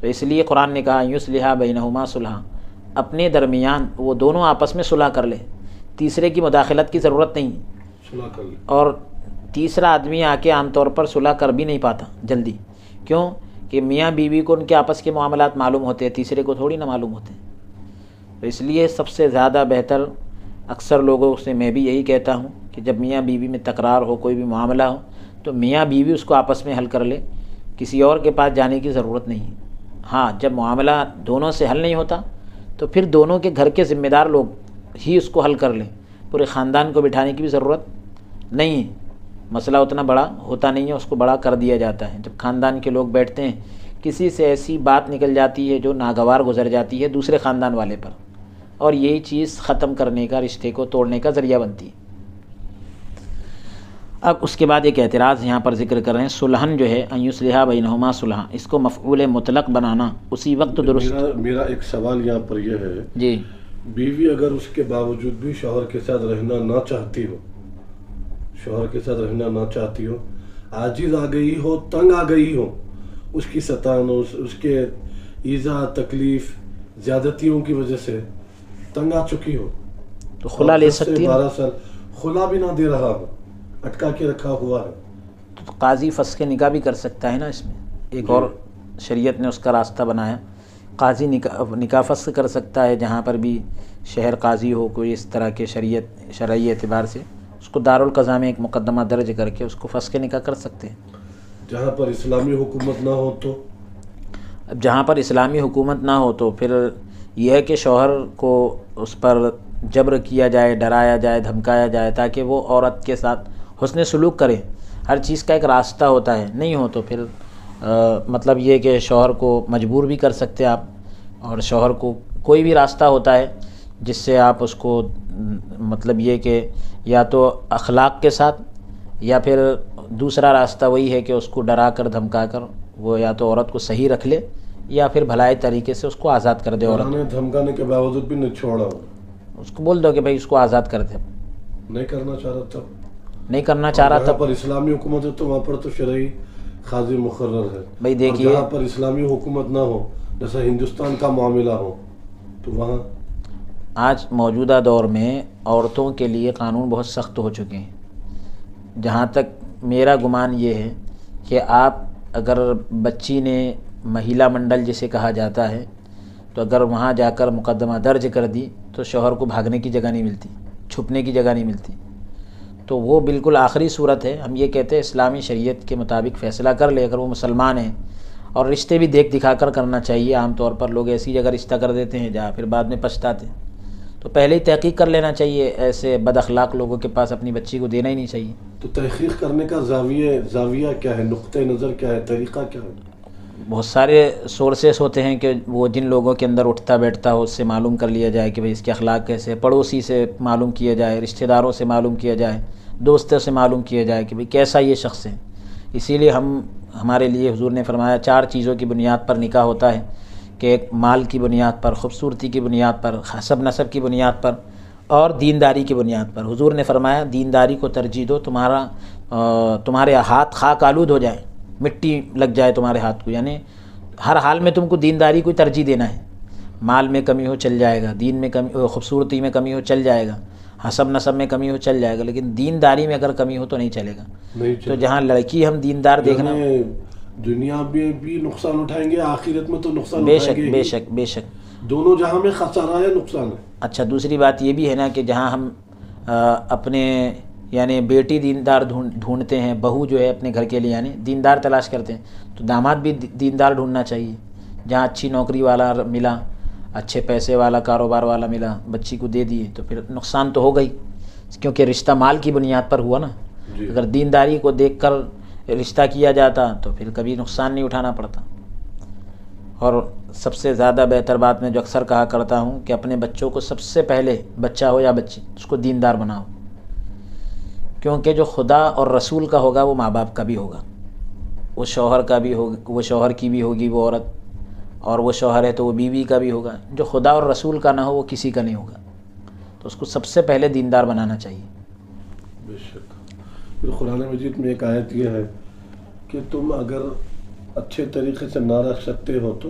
Speaker 1: تو اس لیے قرآن نے کہا یصلحا بینہما صلحا، اپنے درمیان وہ دونوں آپس میں صلح کر لے، تیسرے کی مداخلت کی ضرورت نہیں.
Speaker 2: صلح کر لے.
Speaker 1: اور تیسرا آدمی آ کے عام طور پر صلح کر بھی نہیں پاتا جلدی. کیوں کہ میاں بیوی کو ان کے آپس کے معاملات معلوم ہوتے ہیں، تیسرے کو تھوڑی نہ معلوم ہوتے. تو اس لیے سب سے زیادہ بہتر اکثر لوگوں سے میں بھی یہی کہتا ہوں کہ جب میاں بیوی میں تکرار ہو، کوئی بھی معاملہ ہو، تو میاں بیوی اس کو آپس میں حل کر لے، کسی اور کے پاس جانے کی ضرورت نہیں ہے. ہاں جب معاملہ دونوں سے حل نہیں ہوتا تو پھر دونوں کے گھر کے ذمہ دار لوگ ہی اس کو حل کر لیں، پورے خاندان کو بٹھانے کی بھی ضرورت نہیں ہے. مسئلہ اتنا بڑا ہوتا نہیں ہے، اس کو بڑا کر دیا جاتا ہے. جب خاندان کے لوگ بیٹھتے ہیں، کسی سے ایسی بات نکل جاتی ہے جو ناگوار گزر جاتی ہے دوسرے خاندان والے پر، اور یہی چیز ختم کرنے کا، رشتے کو توڑنے کا ذریعہ بنتی ہے. اب اس کے بعد ایک اعتراض یہاں پر ذکر کر رہے ہیں، صلحن جو ہے ان یصلحا بینہما صلحا، اس کو مفعول مطلق بنانا اسی وقت درست.
Speaker 2: میرا ایک سوال یہاں پر یہ ہے،
Speaker 1: جی،
Speaker 2: بیوی اگر اس کے باوجود بھی شوہر کے ساتھ رہنا نہ چاہتی ہو، شوہر کے ساتھ رہنا نہ چاہتی ہو، عاجز آ گئی ہو، تنگ آ گئی ہو، اس کی ستان، اس کے ایذا، تکلیف، زیادتیوں کی وجہ سے تنگ آ چکی ہو،
Speaker 1: تو خلا لے سکتی ہے.
Speaker 2: 12 سال خلا بھی نہ دے رہا ہو، اٹکا کے رکھا ہوا ہے،
Speaker 1: تو قاضی فسخ نکاح بھی کر سکتا ہے نا. اس میں ایک اور شریعت نے اس کا راستہ بنایا، قاضی نکاح فسخ کر سکتا ہے. جہاں پر بھی شہر قاضی ہو کوئی اس طرح کے شرعی اعتبار سے، اس کو دارالقضاء میں ایک مقدمہ درج کر کے اس کو فسخ نکاح کر سکتے ہیں.
Speaker 2: جہاں پر اسلامی حکومت نہ ہو تو،
Speaker 1: اب جہاں پر اسلامی حکومت نہ ہو تو پھر یہ ہے کہ شوہر کو اس پر جبر کیا جائے، ڈرایا جائے، دھمکایا جائے تاکہ وہ عورت کے ساتھ حسن سلوک کرے. ہر چیز کا ایک راستہ ہوتا ہے. نہیں ہو تو پھر مطلب یہ کہ شوہر کو مجبور بھی کر سکتے آپ، اور شوہر کو کوئی بھی راستہ ہوتا ہے جس سے آپ اس کو مطلب یہ کہ یا تو اخلاق کے ساتھ، یا پھر دوسرا راستہ وہی ہے کہ اس کو ڈرا کر دھمکا کر وہ یا تو عورت کو صحیح رکھ لے یا پھر بھلائی طریقے سے اس کو آزاد کر دے. عورت
Speaker 2: دھمکانے کے باوجود بھی نہیں چھوڑا،
Speaker 1: اس کو بول دو کہ بھائی اس کو آزاد کر دے.
Speaker 2: نہیں کرنا چاہ رہا تب،
Speaker 1: نہیں کرنا چاہ رہا تھا.
Speaker 2: جہاں پر اسلامی حکومت ہے تو وہاں پر تو شرعی قاضی مقرر ہے.
Speaker 1: بھائی دیکھیے،
Speaker 2: جہاں پر اسلامی حکومت نہ ہو، جیسا ہندوستان کا معاملہ ہو، تو وہاں
Speaker 1: آج موجودہ دور میں عورتوں کے لیے قانون بہت سخت ہو چکے ہیں. جہاں تک میرا گمان یہ ہے کہ آپ اگر بچی نے مہیلا منڈل جسے کہا جاتا ہے، تو اگر وہاں جا کر مقدمہ درج کر دی تو شوہر کو بھاگنے کی جگہ نہیں ملتی، چھپنے کی جگہ نہیں ملتی. تو وہ بالکل آخری صورت ہے. ہم یہ کہتے ہیں اسلامی شریعت کے مطابق فیصلہ کر لے اگر وہ مسلمان ہیں، اور رشتے بھی دیکھ دکھا کر کرنا چاہیے. عام طور پر لوگ ایسی جگہ رشتہ کر دیتے ہیں جہاں پھر بعد میں پچھتاتے ہیں. تو پہلے ہی تحقیق کر لینا چاہیے. ایسے بد اخلاق لوگوں کے پاس اپنی بچی کو دینا ہی نہیں چاہیے.
Speaker 2: تو تحقیق کرنے کا زاویہ کیا ہے، نقطہ نظر کیا ہے، طریقہ کیا ہے؟
Speaker 1: بہت سارے سورسز ہوتے ہیں کہ وہ جن لوگوں کے اندر اٹھتا بیٹھتا ہو اس سے معلوم کر لیا جائے کہ بھئی اس کے اخلاق کیسے، پڑوسی سے معلوم کیا جائے، رشتہ داروں سے معلوم کیا جائے، دوستوں سے معلوم کیا جائے کہ بھئی کیسا یہ شخص ہے۔ اسی لیے ہمارے لیے حضور نے فرمایا 4 چیزوں کی بنیاد پر نکاح ہوتا ہے، کہ ایک مال کی بنیاد پر، خوبصورتی کی بنیاد پر، حسب نسب کی بنیاد پر، اور دینداری کی بنیاد پر۔ حضور نے فرمایا دینداری کو ترجیح دو، تمہارے ہاتھ خاک آلود ہو جائیں، مٹی لگ جائے تمہارے ہاتھ کو، یعنی ہر حال میں تم کو دینداری کو ترجیح دینا ہے۔ مال میں کمی ہو چل جائے گا، دین میں کمی، خوبصورتی میں کمی ہو چل جائے گا، حسب نسب میں کمی ہو چل جائے گا، لیکن دینداری میں اگر کمی ہو تو نہیں چلے گا۔ تو جہاں لڑکی ہم دیندار دیکھنا،
Speaker 2: دنیا میں بھی نقصان اٹھائیں گے، آخرت میں تو نقصان
Speaker 1: بے
Speaker 2: اٹھائیں
Speaker 1: شک
Speaker 2: گے،
Speaker 1: بے شک بے شک۔
Speaker 2: دونوں جہاں میں خسارہ ہے، نقصان ہے۔
Speaker 1: اچھا دوسری بات یہ بھی ہے نا کہ جہاں ہم اپنے یعنی بیٹی دیندار ڈھونڈتے ہیں، بہو جو ہے اپنے گھر کے لیے یعنی دیندار تلاش کرتے ہیں، تو داماد بھی دیندار ڈھونڈنا چاہیے۔ جہاں اچھی نوکری والا ملا، اچھے پیسے والا کاروبار والا ملا، بچی کو دے دیے تو پھر نقصان تو ہو گئی، کیونکہ رشتہ مال کی بنیاد پر ہوا نا۔ اگر دینداری کو دیکھ کر رشتہ کیا جاتا تو پھر کبھی نقصان نہیں اٹھانا پڑتا۔ اور سب سے زیادہ بہتر بات میں جو اکثر کہا کرتا ہوں کہ اپنے بچوں کو سب سے پہلے، بچہ ہو یا بچی، اس کو دیندار بناؤ، کیونکہ جو خدا اور رسول کا ہوگا وہ ماں باپ کا بھی ہوگا، وہ شوہر کا بھی ہوگا، وہ شوہر کی بھی ہوگی وہ عورت، اور وہ شوہر ہے تو وہ بیوی کا بھی ہوگا۔ جو خدا اور رسول کا نہ ہو وہ کسی کا نہیں ہوگا، تو اس کو سب سے پہلے دیندار بنانا چاہیے۔
Speaker 2: بے شک۔ پھر قرآن مجید میں ایک آیت یہ ہے کہ تم اگر اچھے طریقے سے نہ رکھ سکتے ہو تو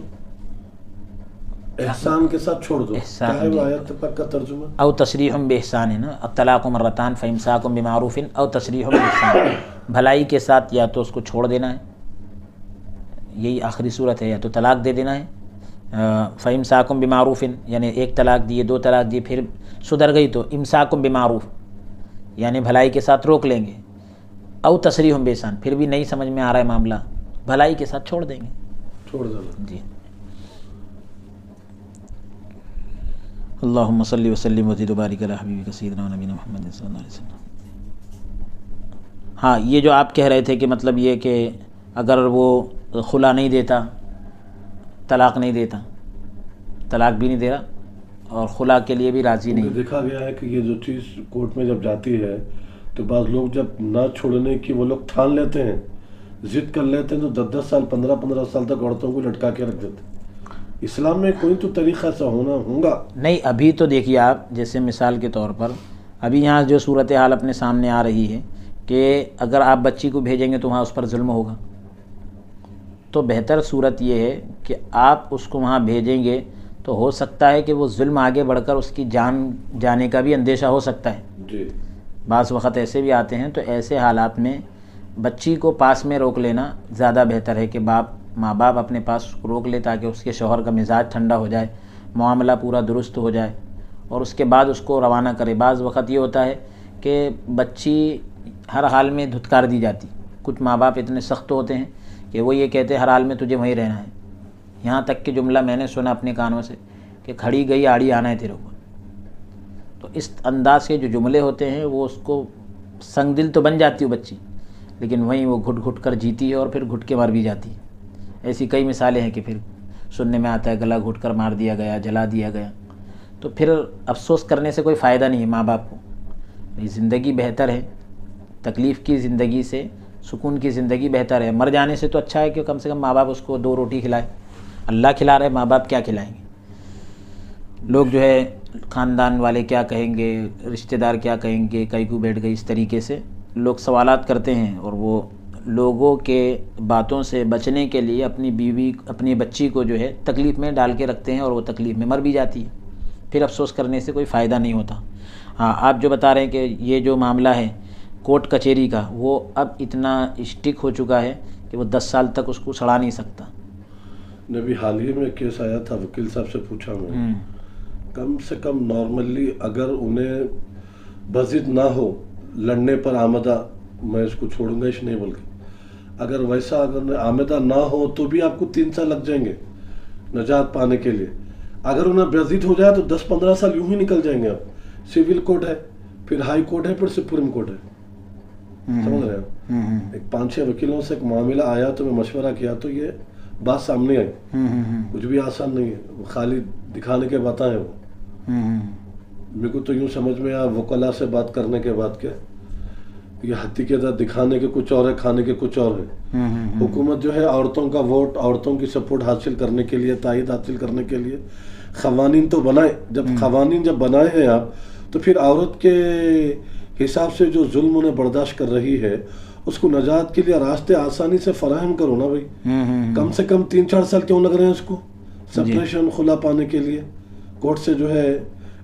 Speaker 2: احسان کے ساتھ چھوڑ دو۔ کیا ہے وہ آیت پاک کا ترجمہ؟
Speaker 1: او تسریح بإحسان ہے نا، الطلاق مرتان فامساک بمعروف او تسریح بإحسان، بھلائی کے ساتھ یا تو اس کو چھوڑ دینا ہے، یہی آخری صورت ہے، یا تو طلاق دے دینا ہے، فامساک بمعروف یعنی ایک طلاق دیے، 2 طلاق دیے، پھر سدھر گئی تو امساک بمعروف یعنی بھلائی کے ساتھ روک لیں گے، او تسریح بإحسان پھر بھی نہیں سمجھ میں آ رہا ہے معاملہ، بھلائی کے ساتھ چھوڑ دیں گے،
Speaker 2: چھوڑ دینا۔
Speaker 1: جی۔ اللہم صلی وسلم وزد وبارک علی حبیبک سیدنا و نبینا محمد صلی اللہ علیہ وسلم۔ ہاں یہ جو آپ کہہ رہے تھے کہ مطلب یہ کہ اگر وہ خلا نہیں دیتا، طلاق نہیں دیتا، طلاق بھی نہیں دے رہا اور خلا کے لیے بھی راضی نہیں،
Speaker 2: دیکھا گیا ہے کہ یہ جو چیز کورٹ میں جب جاتی ہے تو بعض لوگ جب نہ چھوڑنے کی وہ لوگ ٹھان لیتے ہیں، ضد کر لیتے ہیں، تو 10 سال 15 سال تک عورتوں کو لٹکا کے رکھ دیتے ہیں۔ اسلام میں کوئی تو طریقہ ایسا ہوگا
Speaker 1: نہیں۔ ابھی تو دیکھیے آپ، جیسے مثال کے طور پر ابھی یہاں جو صورتحال اپنے سامنے آ رہی ہے کہ اگر آپ بچی کو بھیجیں گے تو وہاں اس پر ظلم ہوگا، تو بہتر صورت یہ ہے کہ آپ اس کو وہاں بھیجیں گے تو ہو سکتا ہے کہ وہ ظلم آگے بڑھ کر اس کی جان جانے کا بھی اندیشہ ہو سکتا ہے۔
Speaker 2: جی،
Speaker 1: بعض وقت ایسے بھی آتے ہیں، تو ایسے حالات میں بچی کو پاس میں روک لینا زیادہ بہتر ہے کہ ماں باپ اپنے پاس روک لے تاکہ اس کے شوہر کا مزاج ٹھنڈا ہو جائے، معاملہ پورا درست ہو جائے، اور اس کے بعد اس کو روانہ کرے۔ بعض وقت یہ ہوتا ہے کہ بچی ہر حال میں دھتکار دی جاتی، کچھ ماں باپ اتنے سخت ہوتے ہیں کہ وہ یہ کہتے ہیں ہر حال میں تجھے وہیں رہنا ہے، یہاں تک کہ جملہ میں نے سنا اپنے کانوں سے کہ کھڑی گئی آڑی آنا ہے تیرے کو۔ تو اس انداز کے جو جملے ہوتے ہیں وہ اس کو سنگ دل تو بن جاتی ہے بچی، لیکن وہیں وہ گھٹ گھٹ کر جیتی ہے اور پھر گھٹ کے مر بھی جاتی ہے۔ ایسی کئی مثالیں ہیں کہ پھر سننے میں آتا ہے گلا گھٹ کر مار دیا گیا، جلا دیا گیا، تو پھر افسوس کرنے سے کوئی فائدہ نہیں ہے ماں باپ کو۔ یہ زندگی بہتر ہے، تکلیف کی زندگی سے سکون کی زندگی بہتر ہے۔ مر جانے سے تو اچھا ہے کہ کم سے کم ماں باپ اس کو 2 روٹی کھلائے، اللہ کھلا رہے، ماں باپ کیا کھلائیں گے؟ لوگ جو ہے خاندان والے کیا کہیں گے، رشتہ دار کیا کہیں گے، کئی کو بیٹھ گئی، اس طریقے سے لوگ سوالات کرتے ہیں، اور وہ لوگوں کے باتوں سے بچنے کے لیے اپنی بچی کو جو ہے تکلیف میں ڈال کے رکھتے ہیں، اور وہ تکلیف میں مر بھی جاتی ہے، پھر افسوس کرنے سے کوئی فائدہ نہیں ہوتا۔ ہاں آپ جو بتا رہے ہیں کہ یہ جو معاملہ ہے کورٹ کچہری کا، وہ اب اتنا اسٹک ہو چکا ہے کہ وہ 10 سال تک اس کو چھڑا نہیں سکتا۔
Speaker 2: نبی حال ہی میں کیس آیا تھا، وکیل صاحب سے پوچھا میں، کم سے کم نارملی اگر انہیں بضد نہ ہو، لڑنے پر آمدہ، میں اس کو چھوڑوں گا اس نہیں، بلکہ اگر ویسا اگر آمدہ نہ ہو تو بھی آپ کو 3 سال لگ جائیں گے نجات پانے کے لیے۔ اگر انہیں بضد ہو جائے تو 10-15 سال یوں ہی نکل جائیں گے۔ آپ سول کورٹ ہے، پھر ہائی کورٹ ہے، پھر سپریم کورٹ ہے، سمجھ رہے ہیں؟ ایک 5-6 وکیلوں سے ایک معاملہ آیا تو میں مشورہ کیا تو یہ بات سامنے آئی. کچھ بھی آسان نہیں ہے, وہ خالی دکھانے کے باتیں ہیں. وہ میرے کو تو یوں سمجھ میں آیا وکلا سے بات کرنے کے بعد کہ یہ حقیقت دکھانے کے کچھ اور ہے, کھانے کے کچھ اور ہے. حکومت جو ہے عورتوں کا ووٹ, عورتوں کی سپورٹ حاصل کرنے کے لیے, تائید حاصل کرنے کے لیے قوانین تو بنائے. جب قوانین جب بنائے ہیں آپ, تو پھر عورت کے حساب سے جو ظلم انہیں برداشت کر رہی ہے اس کو نجات کے لیے راستے آسانی سے فراہم کرو نا بھائی. کم سے کم 3-4 سال کیوں لگ رہے ہیں اس کو سپریشن خلا پانے کے لیے, کورٹ سے جو ہے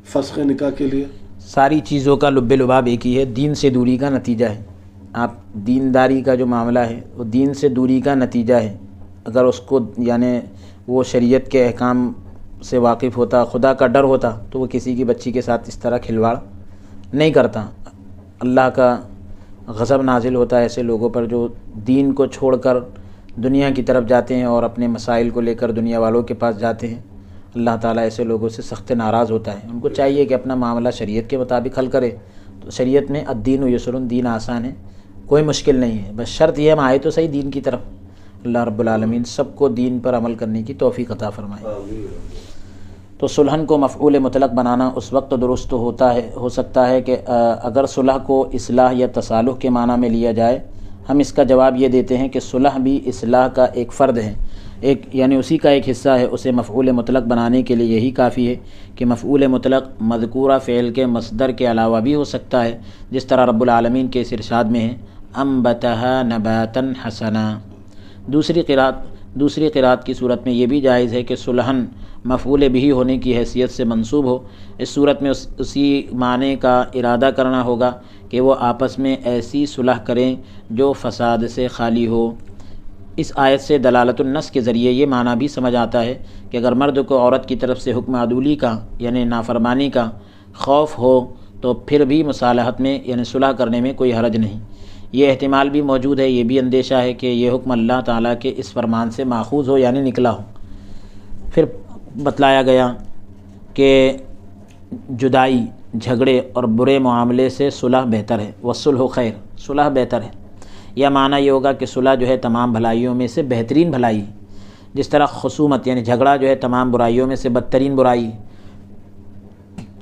Speaker 2: فسخ نکاح کے لیے.
Speaker 1: ساری چیزوں کا لب لباب ایک ہی ہے, دین سے دوری کا نتیجہ ہے. آپ دینداری کا جو معاملہ ہے وہ دین سے دوری کا نتیجہ ہے. اگر اس کو یعنی وہ شریعت کے احکام سے واقف ہوتا, خدا کا ڈر ہوتا, تو وہ کسی کی بچی کے ساتھ اس طرح کھلواڑ نہیں کرتا. اللہ کا غضب نازل ہوتا ہے ایسے لوگوں پر جو دین کو چھوڑ کر دنیا کی طرف جاتے ہیں اور اپنے مسائل کو لے کر دنیا والوں کے پاس جاتے ہیں. اللہ تعالیٰ ایسے لوگوں سے سخت ناراض ہوتا ہے. ان کو چاہیے کہ اپنا معاملہ شریعت کے مطابق حل کرے. تو شریعت میں الدین یسر, دین آسان ہے, کوئی مشکل نہیں ہے. بس شرط یہ ہم آئے تو صحیح دین کی طرف. اللہ رب العالمین سب کو دین پر عمل کرنے کی توفیق عطا فرمائے. تو صلحن کو مفعول مطلق بنانا اس وقت درست ہو سکتا ہے کہ اگر صلح کو اصلاح یا تصالح کے معنی میں لیا جائے. ہم اس کا جواب یہ دیتے ہیں کہ صلح بھی اصلاح کا ایک فرد ہے, یعنی اسی کا ایک حصہ ہے. اسے مفعول مطلق بنانے کے لیے یہی کافی ہے کہ مفعول مطلق مذکورہ فعل کے مصدر کے علاوہ بھی ہو سکتا ہے, جس طرح رب العالمین کے اس ارشاد میں ہے انبتھا نباتا حسنا. دوسری قرات کی صورت میں یہ بھی جائز ہے کہ صلحن مفعول بھی ہونے کی حیثیت سے منصوب ہو. اس صورت میں اسی معنی کا ارادہ کرنا ہوگا کہ وہ آپس میں ایسی صلح کریں جو فساد سے خالی ہو. اس آیت سے دلالت النص کے ذریعے یہ معنی بھی سمجھ آتا ہے کہ اگر مرد کو عورت کی طرف سے حکم عدولی کا یعنی نافرمانی کا خوف ہو تو پھر بھی مصالحت میں یعنی صلح کرنے میں کوئی حرج نہیں. یہ احتمال بھی موجود ہے, یہ بھی اندیشہ ہے کہ یہ حکم اللہ تعالیٰ کے اس فرمان سے ماخوذ ہو یعنی نکلا ہو. پھر بتلایا گیا کہ جدائی, جھگڑے اور برے معاملے سے صلح بہتر ہے. والصلح خیر, صلح بہتر ہے. یا معنی یہ ہوگا کہ صلح جو ہے تمام بھلائیوں میں سے بہترین بھلائی, جس طرح خصومت یعنی جھگڑا جو ہے تمام برائیوں میں سے بدترین برائی.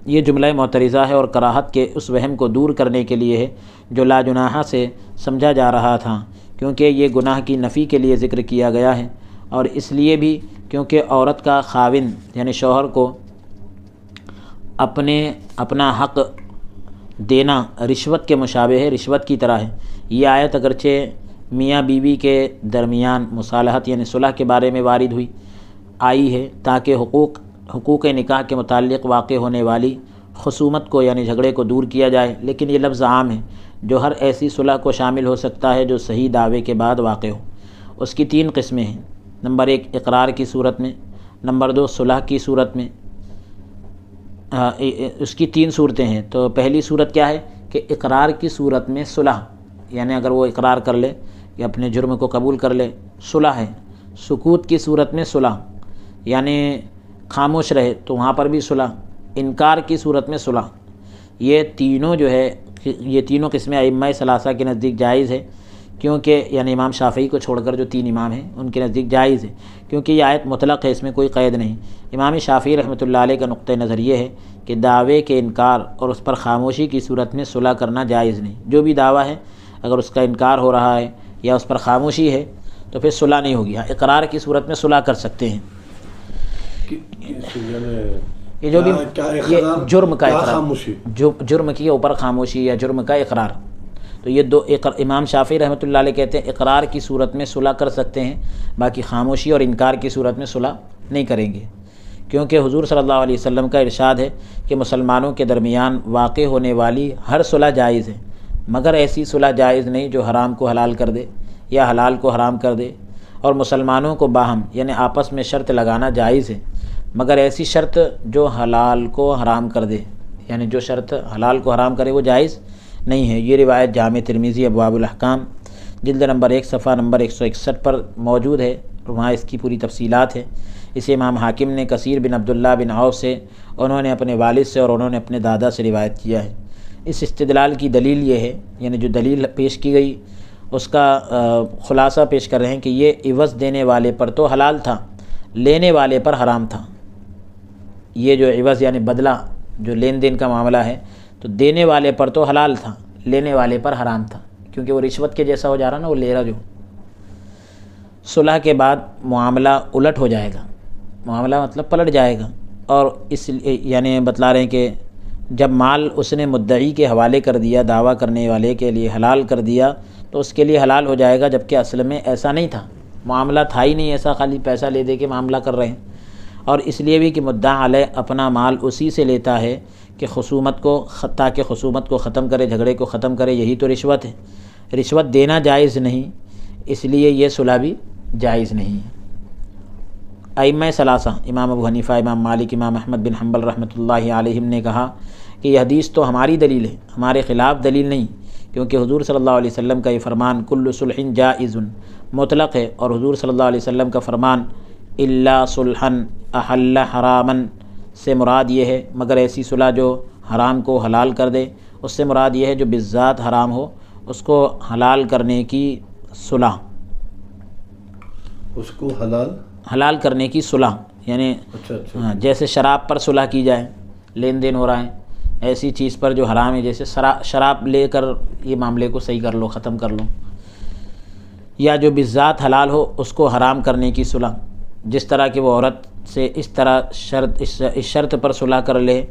Speaker 1: یہ جملہ معترضہ ہے اور کراہت کے اس وہم کو دور کرنے کے لیے ہے جو لا جناح سے سمجھا جا رہا تھا, کیونکہ یہ گناہ کی نفی کے لیے ذکر کیا گیا ہے, اور اس لیے بھی کیونکہ عورت کا خاوند یعنی شوہر کو اپنا حق دینا رشوت کے مشابہ ہے, رشوت کی طرح ہے. یہ آیت اگرچہ میاں بیوی کے درمیان مصالحت یعنی صلح کے بارے میں وارد آئی ہے تاکہ حقوق نکاح کے متعلق واقع ہونے والی خصومت کو یعنی جھگڑے کو دور کیا جائے, لیکن یہ لفظ عام ہے جو ہر ایسی صلح کو شامل ہو سکتا ہے جو صحیح دعوے کے بعد واقع ہو. اس کی 3 قسمیں ہیں. نمبر 1 اقرار کی صورت میں, نمبر 2 صلح کی صورت میں. اس کی 3 صورتیں ہیں. تو پہلی صورت کیا ہے کہ اقرار کی صورت میں صلح, یعنی اگر وہ اقرار کر لے یا اپنے جرم کو قبول کر لے صلح ہے. سکوت کی صورت میں صلح یعنی خاموش رہے تو وہاں پر بھی صلح. انکار کی صورت میں صلح. یہ تینوں قسمیں ائمہ ثلاثہ کے نزدیک جائز ہے, کیونکہ یعنی امام شافعی کو چھوڑ کر جو 3 امام ہیں ان کے نزدیک جائز ہے, کیونکہ یہ آیت مطلق ہے, اس میں کوئی قید نہیں. امام شافعی رحمۃ اللہ علیہ کا نقطہ نظر یہ ہے کہ دعوے کے انکار اور اس پر خاموشی کی صورت میں صلح کرنا جائز نہیں. جو بھی دعویٰ ہے اگر اس کا انکار ہو رہا ہے یا اس پر خاموشی ہے تو پھر صلح نہیں ہوگی. ہاں اقرار کی صورت میں صلح کر سکتے ہیں. یہ جو بھی یہ جرم کا اقرار, جرم کے اوپر خاموشی یا جرم کا اقرار, تو یہ 2 امام شافعی رحمۃ اللہ علیہ کہتے ہیں اقرار کی صورت میں صلح کر سکتے ہیں, باقی خاموشی اور انکار کی صورت میں صلح نہیں کریں گے, کیونکہ حضور صلی اللہ علیہ وسلم کا ارشاد ہے کہ مسلمانوں کے درمیان واقع ہونے والی ہر صلح جائز ہے, مگر ایسی صلح جائز نہیں جو حرام کو حلال کر دے یا حلال کو حرام کر دے. اور مسلمانوں کو باہم یعنی آپس میں شرط لگانا جائز ہے, مگر ایسی شرط جو حلال کو حرام کر دے, یعنی جو شرط حلال کو حرام کرے وہ جائز نہیں ہے. یہ روایت جامع ترمذی ابواب الاحکام جلد نمبر 1 صفحہ نمبر 161 پر موجود ہے, وہاں اس کی پوری تفصیلات ہے. اسے امام حاکم نے کثیر بن عبداللہ بن عوف سے, انہوں نے اپنے والد سے اور انہوں نے اپنے دادا سے روایت کیا ہے. اس استدلال کی دلیل یہ ہے, یعنی جو دلیل پیش کی گئی اس کا خلاصہ پیش کر رہے ہیں کہ یہ عوض دینے والے پر تو حلال تھا، لینے والے پر حرام تھا۔ یہ جو عوض یعنی بدلہ، جو لین دین کا معاملہ ہے، تو دینے والے پر تو حلال تھا، لینے والے پر حرام تھا، کیونکہ وہ رشوت کے جیسا ہو جا رہا نا، وہ لے رہا جو۔ صلح کے بعد معاملہ الٹ ہو جائے گا، معاملہ مطلب پلٹ جائے گا، اور اس یعنی بتلا رہے ہیں کہ جب مال اس نے مدعی کے حوالے کر دیا، دعویٰ کرنے والے کے لیے حلال کر دیا، تو اس کے لیے حلال ہو جائے گا، جبکہ اصل میں ایسا نہیں تھا، معاملہ تھا ہی نہیں ایسا، خالی پیسہ لے دے کے معاملہ کر رہے ہیں۔ اور اس لیے بھی کہ مدعا علیہ اپنا مال اسی سے لیتا ہے کہ خصومت کو، تاکہ خصومت کو ختم کرے، جھگڑے کو ختم کرے، یہی تو رشوت ہے۔ رشوت دینا جائز نہیں، اس لیے یہ صلح بھی جائز نہیں ہے۔ ائمہ ثلاثہ امام ابو حنیفہ، امام مالک، امام احمد بن حنبل رحمۃ اللہ علیہم نے کہا کہ یہ حدیث تو ہماری دلیل ہے، ہمارے خلاف دلیل نہیں، کیونکہ حضور صلی اللہ علیہ وسلم کا یہ فرمان کل صلح جائز مطلق ہے، اور حضور صلی اللہ علیہ وسلم کا فرمان الا صلحا احل حراما سے مراد یہ ہے، مگر ایسی صلح جو حرام کو حلال کر دے، اس سے مراد یہ ہے جو بالذات حرام ہو، اس کو حلال کرنے کی صلح،
Speaker 2: اس کو حلال
Speaker 1: کرنے کی صلح، یعنی
Speaker 2: اچھا
Speaker 1: جیسے شراب پر صلح کی جائے، لین دین ہو رہا ہے، ایسی چیز پر جو حرام ہے، جیسے شراب لے کر یہ معاملے کو صحیح کر لو، ختم کر لو، یا جو بالذات حلال ہو اس کو حرام کرنے کی صلح، جس طرح کہ وہ عورت سے اس طرح اس شرط پر صلح کر لے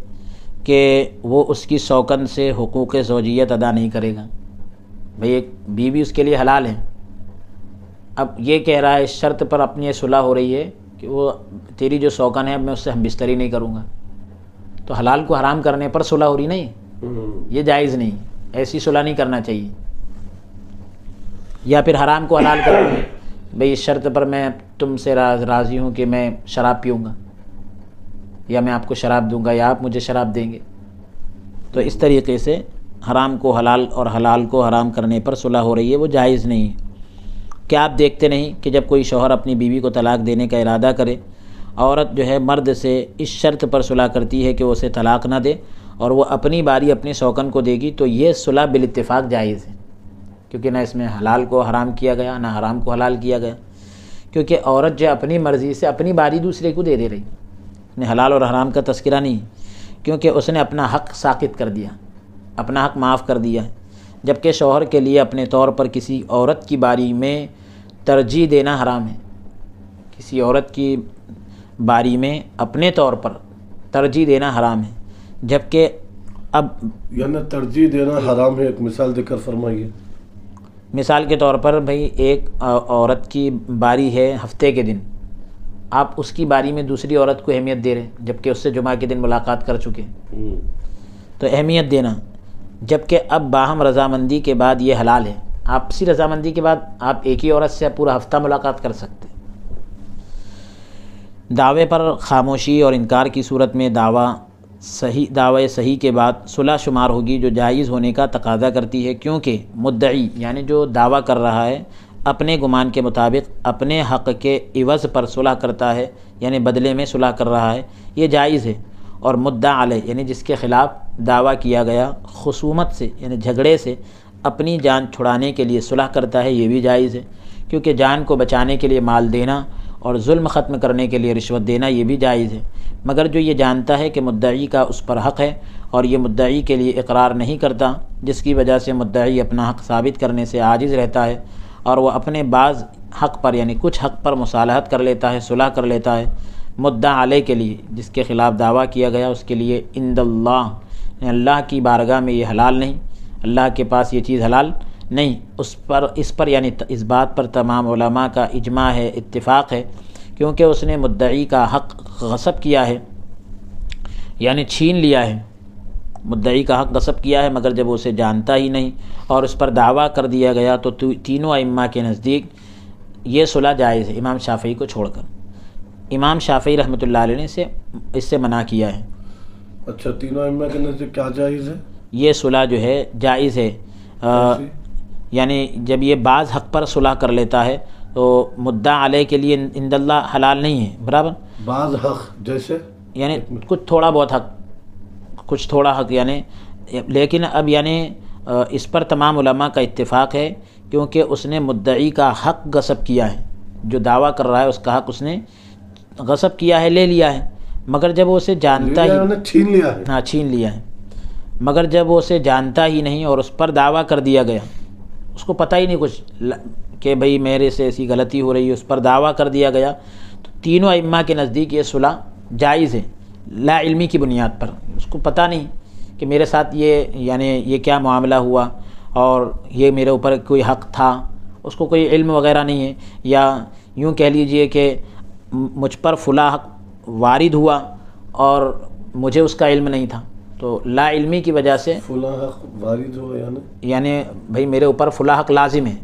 Speaker 1: کہ وہ اس کی سوکن سے حقوق زوجیت ادا نہیں کرے گا۔ بھئی ایک بیوی اس کے لیے حلال ہے، اب یہ کہہ رہا ہے اس شرط پر اپنی صلح ہو رہی ہے کہ وہ تیری جو سوکن ہے اب میں اس سے ہم بستری نہیں کروں گا، تو حلال کو حرام کرنے پر صلح ہو رہی نہیں، یہ جائز نہیں، ایسی صلح نہیں کرنا چاہیے۔ یا پھر حرام کو حلال کر دیں، بھئی اس شرط پر میں تم سے راضی ہوں کہ میں شراب پیوں گا، یا میں آپ کو شراب دوں گا، یا آپ مجھے شراب دیں گے، تو اس طریقے سے حرام کو حلال اور حلال کو حرام کرنے پر صلح ہو رہی ہے، وہ جائز نہیں ہے۔ کیا آپ دیکھتے نہیں کہ جب کوئی شوہر اپنی بیوی کو طلاق دینے کا ارادہ کرے، عورت جو ہے مرد سے اس شرط پر صلح کرتی ہے کہ وہ اسے طلاق نہ دے، اور وہ اپنی باری اپنی سوکن کو دے گی، تو یہ صلح بالاتفاق جائز ہے، کیونکہ نہ اس میں حلال کو حرام کیا گیا، نہ حرام کو حلال کیا گیا، کیونکہ عورت جو اپنی مرضی سے اپنی باری دوسرے کو دے رہی، نے حلال اور حرام کا تذکرہ نہیں، کیونکہ اس نے اپنا حق ساقط کر دیا، اپنا حق معاف کر دیا ہے، جبکہ شوہر کے لیے اپنے طور پر کسی عورت کی باری میں ترجیح دینا حرام ہے، کسی عورت کی باری میں اپنے طور پر ترجیح دینا حرام ہے، جبکہ اب
Speaker 2: یعنی ترجیح دینا حرام ہے، ایک مثال دے کر فرمائیے۔
Speaker 1: مثال کے طور پر بھئی ایک عورت کی باری ہے ہفتے کے دن، آپ اس کی باری میں دوسری عورت کو اہمیت دے رہے ہیں، جبکہ اس سے جمعہ کے دن ملاقات کر چکے، تو اہمیت دینا، جبکہ اب باہم رضامندی کے بعد یہ حلال ہے، آپسی رضامندی کے بعد آپ ایک ہی عورت سے پورا ہفتہ ملاقات کر سکتے۔ دعوے پر خاموشی اور انکار کی صورت میں دعوے صحیح کے بعد صلح شمار ہوگی، جو جائز ہونے کا تقاضا کرتی ہے، کیونکہ مدعی یعنی جو دعویٰ کر رہا ہے اپنے گمان کے مطابق اپنے حق کے عوض پر صلح کرتا ہے، یعنی بدلے میں صلح کر رہا ہے، یہ جائز ہے، اور مدعا علیہ یعنی جس کے خلاف دعویٰ کیا گیا خصومت سے یعنی جھگڑے سے اپنی جان چھڑانے کے لیے صلح کرتا ہے، یہ بھی جائز ہے، کیونکہ جان کو بچانے کے لیے مال دینا اور ظلم ختم کرنے کے لیے رشوت دینا یہ بھی جائز ہے، مگر جو یہ جانتا ہے کہ مدعی کا اس پر حق ہے اور یہ مدعی کے لیے اقرار نہیں کرتا، جس کی وجہ سے مدعی اپنا حق ثابت کرنے سے عاجز رہتا ہے، اور وہ اپنے بعض حق پر یعنی کچھ حق پر مصالحت کر لیتا ہے، صلح کر لیتا ہے، مدعا علیہ کے لیے جس کے خلاف دعویٰ کیا گیا اس کے لیے عند اللہ یعنی اللہ کی بارگاہ میں یہ حلال نہیں، اللہ کے پاس یہ چیز حلال نہیں، اس پر یعنی اس بات پر تمام علماء کا اجماع ہے، اتفاق ہے، کیونکہ اس نے مدعی کا حق غصب کیا ہے، یعنی چھین لیا ہے، مدعی کا حق غصب کیا ہے، مگر جب اسے جانتا ہی نہیں اور اس پر دعویٰ کر دیا گیا، تو تینوں ائمہ کے نزدیک یہ صلح جائز ہے، امام شافعی کو چھوڑ کر۔ امام شافعی رحمۃ اللہ علیہ نے اس سے منع کیا ہے۔
Speaker 2: اچھا، تینوں ائمہ کے نزدیک کیا جائز ہے؟
Speaker 1: یہ صلح جو ہے جائز ہے، یعنی جب یہ بعض حق پر صلح کر لیتا ہے تو مدعا علیہ کے لیے عند اللہ حلال نہیں ہے، برابر؟
Speaker 2: بعض حق جیسے
Speaker 1: یعنی کچھ تھوڑا بہت حق، کچھ تھوڑا حق، یعنی لیکن اب یعنی اس پر تمام علماء کا اتفاق ہے، کیونکہ اس نے مدعی کا حق غصب کیا ہے، جو دعویٰ کر رہا ہے اس کا حق اس نے غصب کیا ہے، لے لیا ہے، مگر جب وہ اسے جانتا ہی
Speaker 2: چھین لیا ہے،
Speaker 1: ہاں چھین لیا ہے، مگر جب وہ اسے جانتا ہی نہیں اور اس پر دعویٰ کر دیا گیا، اس کو پتہ ہی نہیں کچھ کہ بھئی میرے سے ایسی غلطی ہو رہی ہے، اس پر دعویٰ کر دیا گیا، تو تینوں ائمہ کے نزدیک یہ صلح جائز ہے لا علمی کی بنیاد پر۔ اس کو پتہ نہیں کہ میرے ساتھ یہ کیا معاملہ ہوا اور یہ میرے اوپر کوئی حق تھا، اس کو کوئی علم وغیرہ نہیں ہے، یا یوں کہہ لیجئے کہ مجھ پر فلاں حق وارد ہوا اور مجھے اس کا علم نہیں تھا، تو لا علمی کی وجہ سے
Speaker 2: فلاں حق وارد ہوا
Speaker 1: یعنی بھئی میرے اوپر فلاں حق لازم ہے،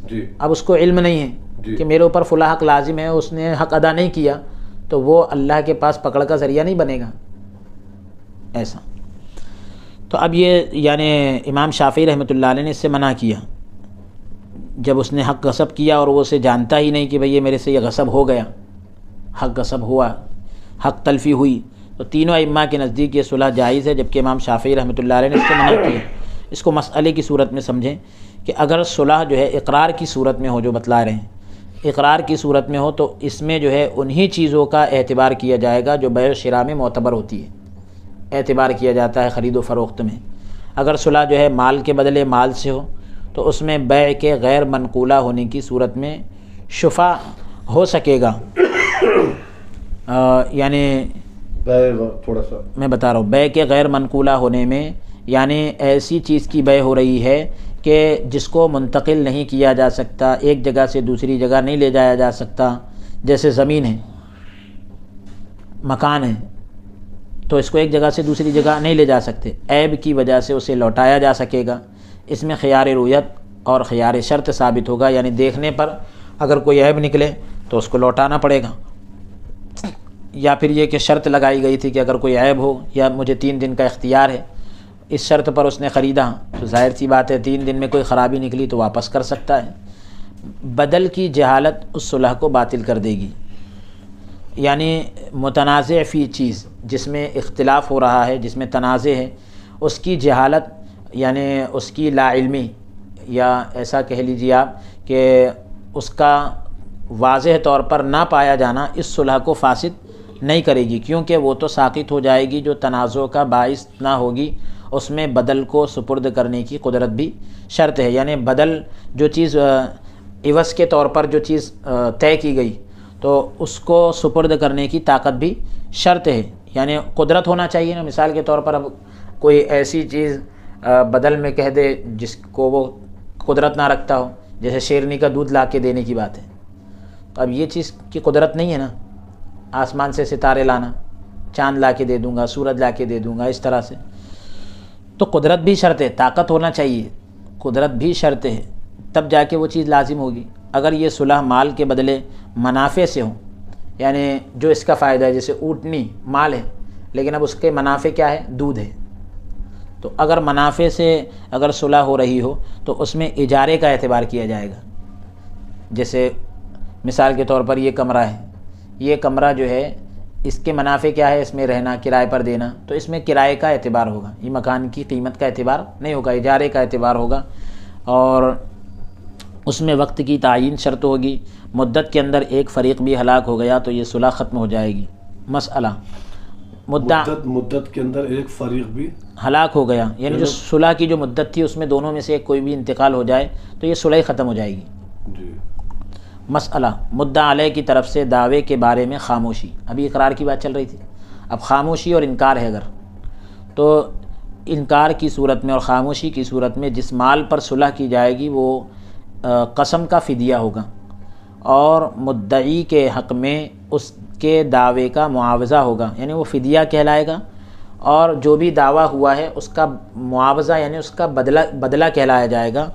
Speaker 2: جی
Speaker 1: اب اس کو علم نہیں ہے کہ میرے اوپر فلاں حق لازم ہے، اس نے حق ادا نہیں کیا، تو وہ اللہ کے پاس پکڑ کا ذریعہ نہیں بنے گا ایسا۔ تو اب یہ امام شافعی رحمۃ اللہ علیہ نے اس سے منع کیا، جب اس نے حق غصب کیا اور وہ اسے جانتا ہی نہیں کہ بھئی یہ میرے سے یہ غصب ہو گیا، حق غصب ہوا، حق تلفی ہوئی، تو تینوں ائمہ کے نزدیک یہ صلح جائز ہے، جبکہ امام شافعی رحمۃ اللہ علیہ نے اس سے منع کیا۔ اس کو مسئلے کی صورت میں سمجھیں کہ اگر صلح اقرار کی صورت میں ہو، جو بتلا رہے ہیں، اقرار کی صورت میں ہو تو اس میں انہی چیزوں کا اعتبار کیا جائے گا جو بیع و شراء میں معتبر ہوتی ہے، اعتبار کیا جاتا ہے خرید و فروخت میں۔ اگر صلح مال کے بدلے مال سے ہو تو اس میں بیع کے غیر منقولہ ہونے کی صورت میں شفع ہو سکے گا،
Speaker 2: تھوڑا سا
Speaker 1: میں بتا رہا ہوں، بیع کے غیر منقولہ ہونے میں یعنی ایسی چیز کی بیع ہو رہی ہے کہ جس کو منتقل نہیں کیا جا سکتا، ایک جگہ سے دوسری جگہ نہیں لے جایا جا سکتا، جیسے زمین ہے، مکان ہے، تو اس کو ایک جگہ سے دوسری جگہ نہیں لے جا سکتے، عیب کی وجہ سے اسے لوٹایا جا سکے گا، اس میں خیار رویت اور خیار شرط ثابت ہوگا، یعنی دیکھنے پر اگر کوئی عیب نکلے تو اس کو لوٹانا پڑے گا، یا پھر یہ کہ شرط لگائی گئی تھی کہ اگر کوئی عیب ہو یا مجھے 3 دن کا اختیار ہے، اس شرط پر اس نے خریدا، تو ظاہر سی بات ہے 3 دن میں کوئی خرابی نکلی تو واپس کر سکتا ہے۔ بدل کی جہالت اس صلح کو باطل کر دے گی، یعنی متنازع فی چیز جس میں اختلاف ہو رہا ہے، جس میں تنازع ہے، اس کی جہالت یعنی اس کی لا علمی، یا ایسا کہہ لیجیے آپ کہ اس کا واضح طور پر نہ پایا جانا اس صلح کو فاسد نہیں کرے گی، کیونکہ وہ تو ساقط ہو جائے گی جو تنازع کا باعث نہ ہوگی، اس میں بدل کو سپرد کرنے کی قدرت بھی شرط ہے، یعنی بدل جو چیز عوض کے طور پر جو چیز طے کی گئی تو اس کو سپرد کرنے کی طاقت بھی شرط ہے، یعنی قدرت ہونا چاہیے نا۔ مثال کے طور پر اب کوئی ایسی چیز بدل میں کہہ دے جس کو وہ قدرت نہ رکھتا ہو، جیسے شیرنی کا دودھ لا کے دینے کی بات ہے، تو اب یہ چیز کی قدرت نہیں ہے نا، آسمان سے ستارے لانا، چاند لا کے دے دوں گا، سورج لا کے دے دوں گا، اس طرح سے، تو قدرت بھی شرط ہے، طاقت ہونا چاہیے، قدرت بھی شرط ہے، تب جا کے وہ چیز لازم ہوگی۔ اگر یہ صلح مال کے بدلے منافع سے ہو، یعنی جو اس کا فائدہ ہے، جیسے اونٹنی مال ہے لیکن اب اس کے منافع کیا ہے، دودھ ہے، تو اگر منافع سے اگر صلح ہو رہی ہو تو اس میں اجارے کا اعتبار کیا جائے گا۔ جیسے مثال کے طور پر یہ کمرہ ہے، یہ کمرہ اس کے منافع کیا ہے، اس میں رہنا، کرائے پر دینا، تو اس میں کرائے کا اعتبار ہوگا، یہ مکان کی قیمت کا اعتبار نہیں ہوگا، اجارے کا اعتبار ہوگا، اور اس میں وقت کی تعین شرط ہوگی، مدت کے اندر ایک فریق بھی ہلاک ہو گیا تو یہ صلح ختم ہو جائے گی۔ مسئلہ
Speaker 2: مدت کے اندر ایک فریق بھی
Speaker 1: ہلاک ہو گیا، یعنی جو صلح کی جو مدت تھی اس میں دونوں میں سے کوئی بھی انتقال ہو جائے تو یہ صلح ختم ہو جائے گی۔
Speaker 2: جی۔
Speaker 1: مسئلہ مدعا علیہ کی طرف سے دعوے کے بارے میں خاموشی، ابھی اقرار کی بات چل رہی تھی، اب خاموشی اور انکار ہے اگر، تو انکار کی صورت میں اور خاموشی کی صورت میں جس مال پر صلح کی جائے گی وہ قسم کا فدیہ ہوگا، اور مدعی کے حق میں اس کے دعوے کا معاوضہ ہوگا، یعنی وہ فدیہ کہلائے گا، اور جو بھی دعویٰ ہوا ہے اس کا معاوضہ یعنی اس کا بدلہ کہلایا جائے گا۔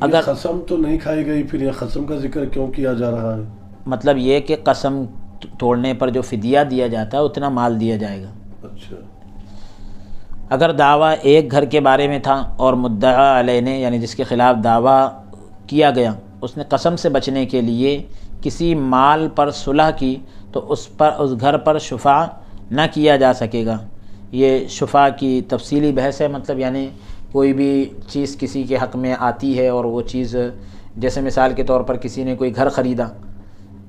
Speaker 2: اگر قسم تو نہیں کھائی گئی، پھر یہ قسم کا ذکر کیوں کیا جا رہا ہے؟
Speaker 1: مطلب یہ کہ قسم توڑنے پر جو فدیہ دیا جاتا ہے اتنا مال دیا جائے گا۔
Speaker 2: اچھا،
Speaker 1: اگر دعویٰ ایک گھر کے بارے میں تھا اور مدعا علیہ نے یعنی جس کے خلاف دعویٰ کیا گیا اس نے قسم سے بچنے کے لیے کسی مال پر صلح کی تو اس گھر پر شفاع نہ کیا جا سکے گا۔ یہ شفاع کی تفصیلی بحث ہے، مطلب یعنی کوئی بھی چیز کسی کے حق میں آتی ہے اور وہ چیز، جیسے مثال کے طور پر کسی نے کوئی گھر خریدا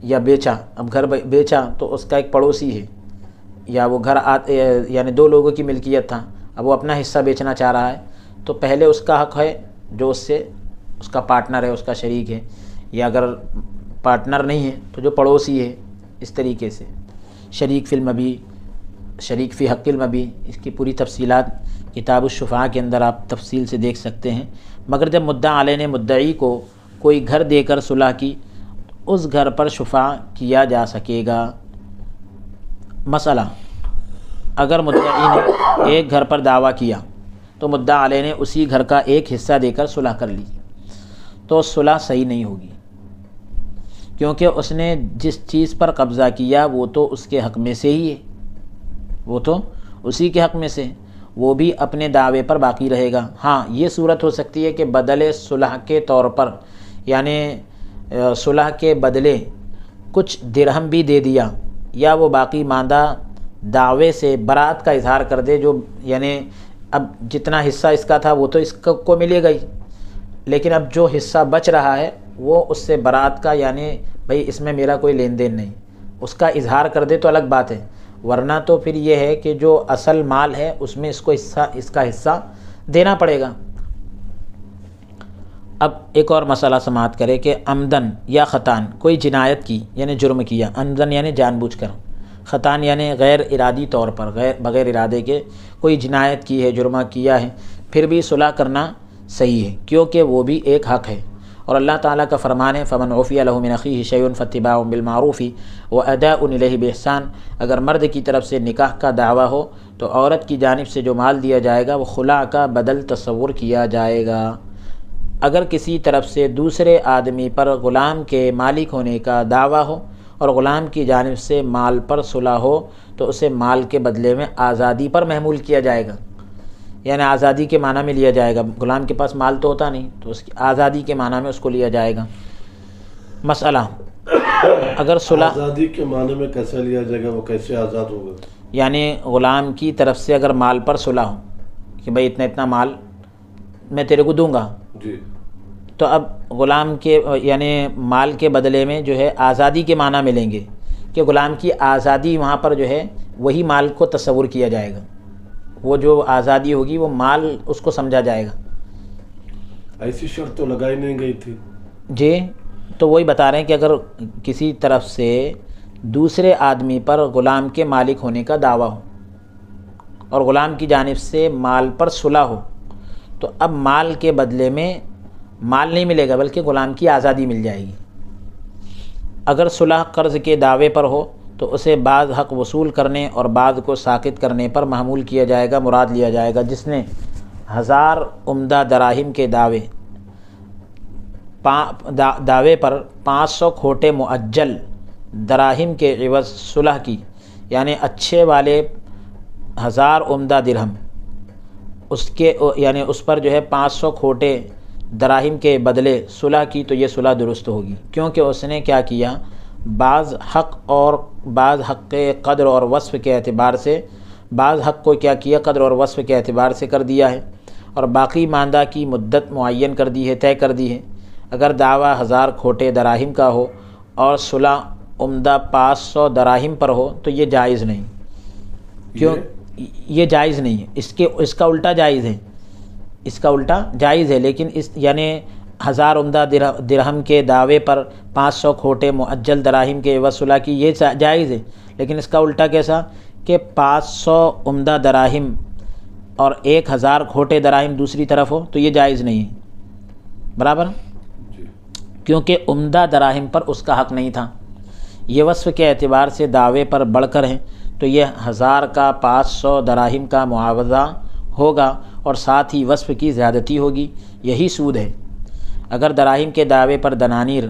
Speaker 1: یا بیچا، اب گھر بیچا تو اس کا ایک پڑوسی ہے، یا وہ گھر یعنی دو لوگوں کی ملکیت تھا، اب وہ اپنا حصہ بیچنا چاہ رہا ہے، تو پہلے اس کا حق ہے جو اس کا پارٹنر ہے، اس کا شریک ہے، یا اگر پارٹنر نہیں ہے تو جو پڑوسی ہے. اس طریقے سے شریک فی المبی، شریک فی حق المبی، اس کی پوری تفصیلات کتاب الشفعاء کے اندر آپ تفصیل سے دیکھ سکتے ہیں. مگر جب مدعا علیہ نے مدعی کو کوئی گھر دے کر صلح کی تو اس گھر پر شفاع کیا جا سکے گا. مسئلہ، اگر مدعی نے ایک گھر پر دعویٰ کیا تو مدعا علیہ نے اسی گھر کا ایک حصہ دے کر صلح کر لی تو صلح صحیح نہیں ہوگی، کیونکہ اس نے جس چیز پر قبضہ کیا وہ تو اس کے حق میں سے ہی ہے، وہ تو اسی کے حق میں سے، وہ بھی اپنے دعوے پر باقی رہے گا. ہاں یہ صورت ہو سکتی ہے کہ بدلے صلح کے طور پر، یعنی صلح کے بدلے کچھ درہم بھی دے دیا، یا وہ باقی ماندہ دعوے سے برات کا اظہار کر دے، جو یعنی اب جتنا حصہ اس کا تھا وہ تو اس کو ملے گا ہی، لیکن اب جو حصہ بچ رہا ہے وہ اس سے برات کا، یعنی بھئی اس میں میرا کوئی لین دین نہیں، اس کا اظہار کر دے تو الگ بات ہے، ورنہ تو پھر یہ ہے کہ جو اصل مال ہے اس میں اس کا حصہ دینا پڑے گا. اب ایک اور مسئلہ سماعت کرے کہ عمدن یا خطان کوئی جنایت کی، یعنی جرم کیا، عمدن یعنی جان بوجھ کر، خطان یعنی غیر ارادی طور پر، بغیر ارادے کے کوئی جنایت کی ہے، جرمہ کیا ہے، پھر بھی صلح کرنا صحیح ہے، کیونکہ وہ بھی ایک حق ہے. اور اللہ تعالیٰ کا فرمان ہے فمن عفی لہ من اخیہ شیء فاتباع بالمعروف واداء الیہ باحسان. اگر مرد کی طرف سے نکاح کا دعویٰ ہو تو عورت کی جانب سے جو مال دیا جائے گا وہ خلا کا بدل تصور کیا جائے گا. اگر کسی طرف سے دوسرے آدمی پر غلام کے مالک ہونے کا دعویٰ ہو اور غلام کی جانب سے مال پر صلح ہو تو اسے مال کے بدلے میں آزادی پر محمول کیا جائے گا، یعنی آزادی کے معنی میں لیا جائے گا. غلام کے پاس مال تو ہوتا نہیں تو اس کی آزادی کے معنی میں اس کو لیا جائے گا. مسئلہ، اگر صلح
Speaker 2: آزادی کے معنی میں کیسے لیا جائے گا، وہ کیسے آزاد ہوگا؟
Speaker 1: یعنی غلام کی طرف سے اگر مال پر صلح ہو کہ بھئی اتنا مال میں تیرے کو دوں گا،
Speaker 2: جی،
Speaker 1: تو اب غلام کے یعنی مال کے بدلے میں جو ہے آزادی کے معنی میں لیں گے کہ غلام کی آزادی، وہاں پر جو ہے وہی مال کو تصور کیا جائے گا، وہ جو آزادی ہوگی وہ مال اس کو سمجھا جائے گا.
Speaker 2: ایسی شرط تو لگائی نہیں گئی تھی.
Speaker 1: جی، تو وہی بتا رہے ہیں کہ اگر کسی طرف سے دوسرے آدمی پر غلام کے مالک ہونے کا دعویٰ ہو اور غلام کی جانب سے مال پر صلح ہو تو اب مال کے بدلے میں مال نہیں ملے گا بلکہ غلام کی آزادی مل جائے گی. اگر صلح قرض کے دعوے پر ہو تو اسے بعض حق وصول کرنے اور بعض کو ساقط کرنے پر محمول کیا جائے گا، مراد لیا جائے گا. جس نے 1000 عمدہ دراہم کے دعوے پر 500 کھوٹے معجل دراہم کے عوض صلح کی، یعنی اچھے والے 1000 عمدہ درہم یعنی اس پر جو ہے 500 کھوٹے دراہم کے بدلے صلح کی، تو یہ صلح درست ہوگی، کیونکہ اس نے کیا کیا، بعض حق اور بعض حق کے قدر اور وصف کے اعتبار سے، بعض حق کو کیا کیا، قدر اور وصف کے اعتبار سے کر دیا ہے، اور باقی ماندہ کی مدت معین کر دی ہے، طے کر دی ہے. اگر دعویٰ 1000 کھوٹے دراہم کا ہو اور صلح عمدہ 500 دراہم پر ہو تو یہ جائز نہیں. کیوں یہ جائز نہیں ہے؟ اس کا الٹا جائز ہے، اس کا الٹا جائز ہے، لیکن یعنی 1000 عمدہ درہم کے دعوے پر 500 کھوٹے معجل دراہم کے عوض صلح کی، یہ جائز ہے. لیکن اس کا الٹا کیسا کہ 500 عمدہ دراہم اور 1000 کھوٹے دراہم دوسری طرف ہو تو یہ جائز نہیں ہے. برابر، کیونکہ عمدہ دراہم پر اس کا حق نہیں تھا. یہ وصف کے اعتبار سے دعوے پر بڑھ کر ہیں تو یہ 1000 کا 500 دراہم کا معاوضہ ہوگا اور ساتھ ہی وصف کی زیادتی ہوگی. یہی سود ہے. اگر دراہم کے دعوے پر دنانیر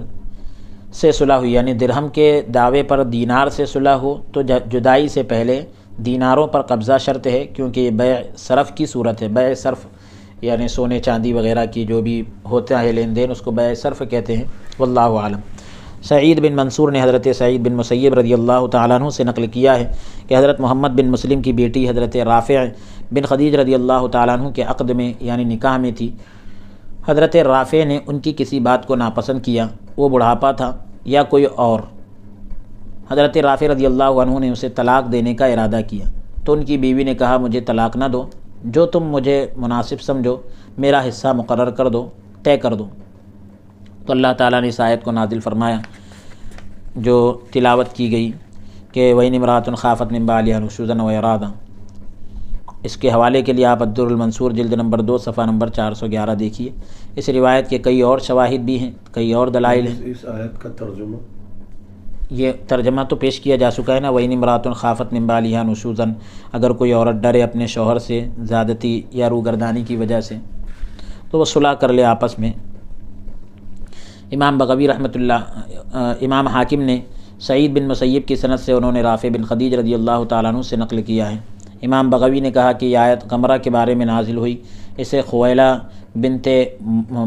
Speaker 1: سے صلح ہوئی، یعنی درہم کے دعوے پر دینار سے صلح ہو تو جدائی سے پہلے دیناروں پر قبضہ شرط ہے، کیونکہ یہ بیع صرف کی صورت ہے. بیع صرف یعنی سونے چاندی وغیرہ کی جو بھی ہوتا ہے لین دین، اس کو بیع صرف کہتے ہیں. واللہ عالم. سعید بن منصور نے حضرت سعید بن مسیب رضی اللہ تعالیٰ عنہ سے نقل کیا ہے کہ حضرت محمد بن مسلم کی بیٹی حضرت رافع بن خدیج رضی اللہ تعالیٰ عنہ کے عقد میں یعنی نکاح میں تھی۔ حضرت رافع نے ان کی کسی بات کو ناپسند کیا، وہ بڑھاپا تھا یا کوئی اور۔ حضرت رافع رضی اللہ عنہ نے اسے طلاق دینے کا ارادہ کیا تو ان کی بیوی نے کہا مجھے طلاق نہ دو، جو تم مجھے مناسب سمجھو میرا حصہ مقرر کر دو، طے کر دو۔ تو اللہ تعالیٰ نے اس آیت کو نازل فرمایا جو تلاوت کی گئی کہ وَإِنِ امْرَأَةٌ خَافَتْ مِن بَعْلِهَا نُشُوزًا وَإِعْرَاضًا۔ اس کے حوالے کے لیے آپ الدر المنصور جلد نمبر 2 صفحہ نمبر 411 دیکھیے۔ اس روایت کے کئی اور شواہد بھی ہیں، کئی اور دلائل ہیں۔
Speaker 2: اس آیت کا ترجمہ
Speaker 1: یہ ترجمہ تو پیش کیا جا چکا ہے نا، وَإِنِ امْرَأَةٌ خَافَتْ مِن بَعْلِهَا نُشُوزًا، اگر کوئی عورت ڈرے اپنے شوہر سے زیادتی یا روگردانی کی وجہ سے تو وہ صلح کر لے آپس میں۔ امام بغوی رحمۃ اللہ، امام حاکم نے سعید بن مسیب کی سند سے انہوں نے رافع بن خدیج رضی اللہ تعالیٰ عنہ سے نقل کیا ہے۔ امام بغوی نے کہا کہ یہ آیت غمرہ کے بارے میں نازل ہوئی، اسے خویلہ بنت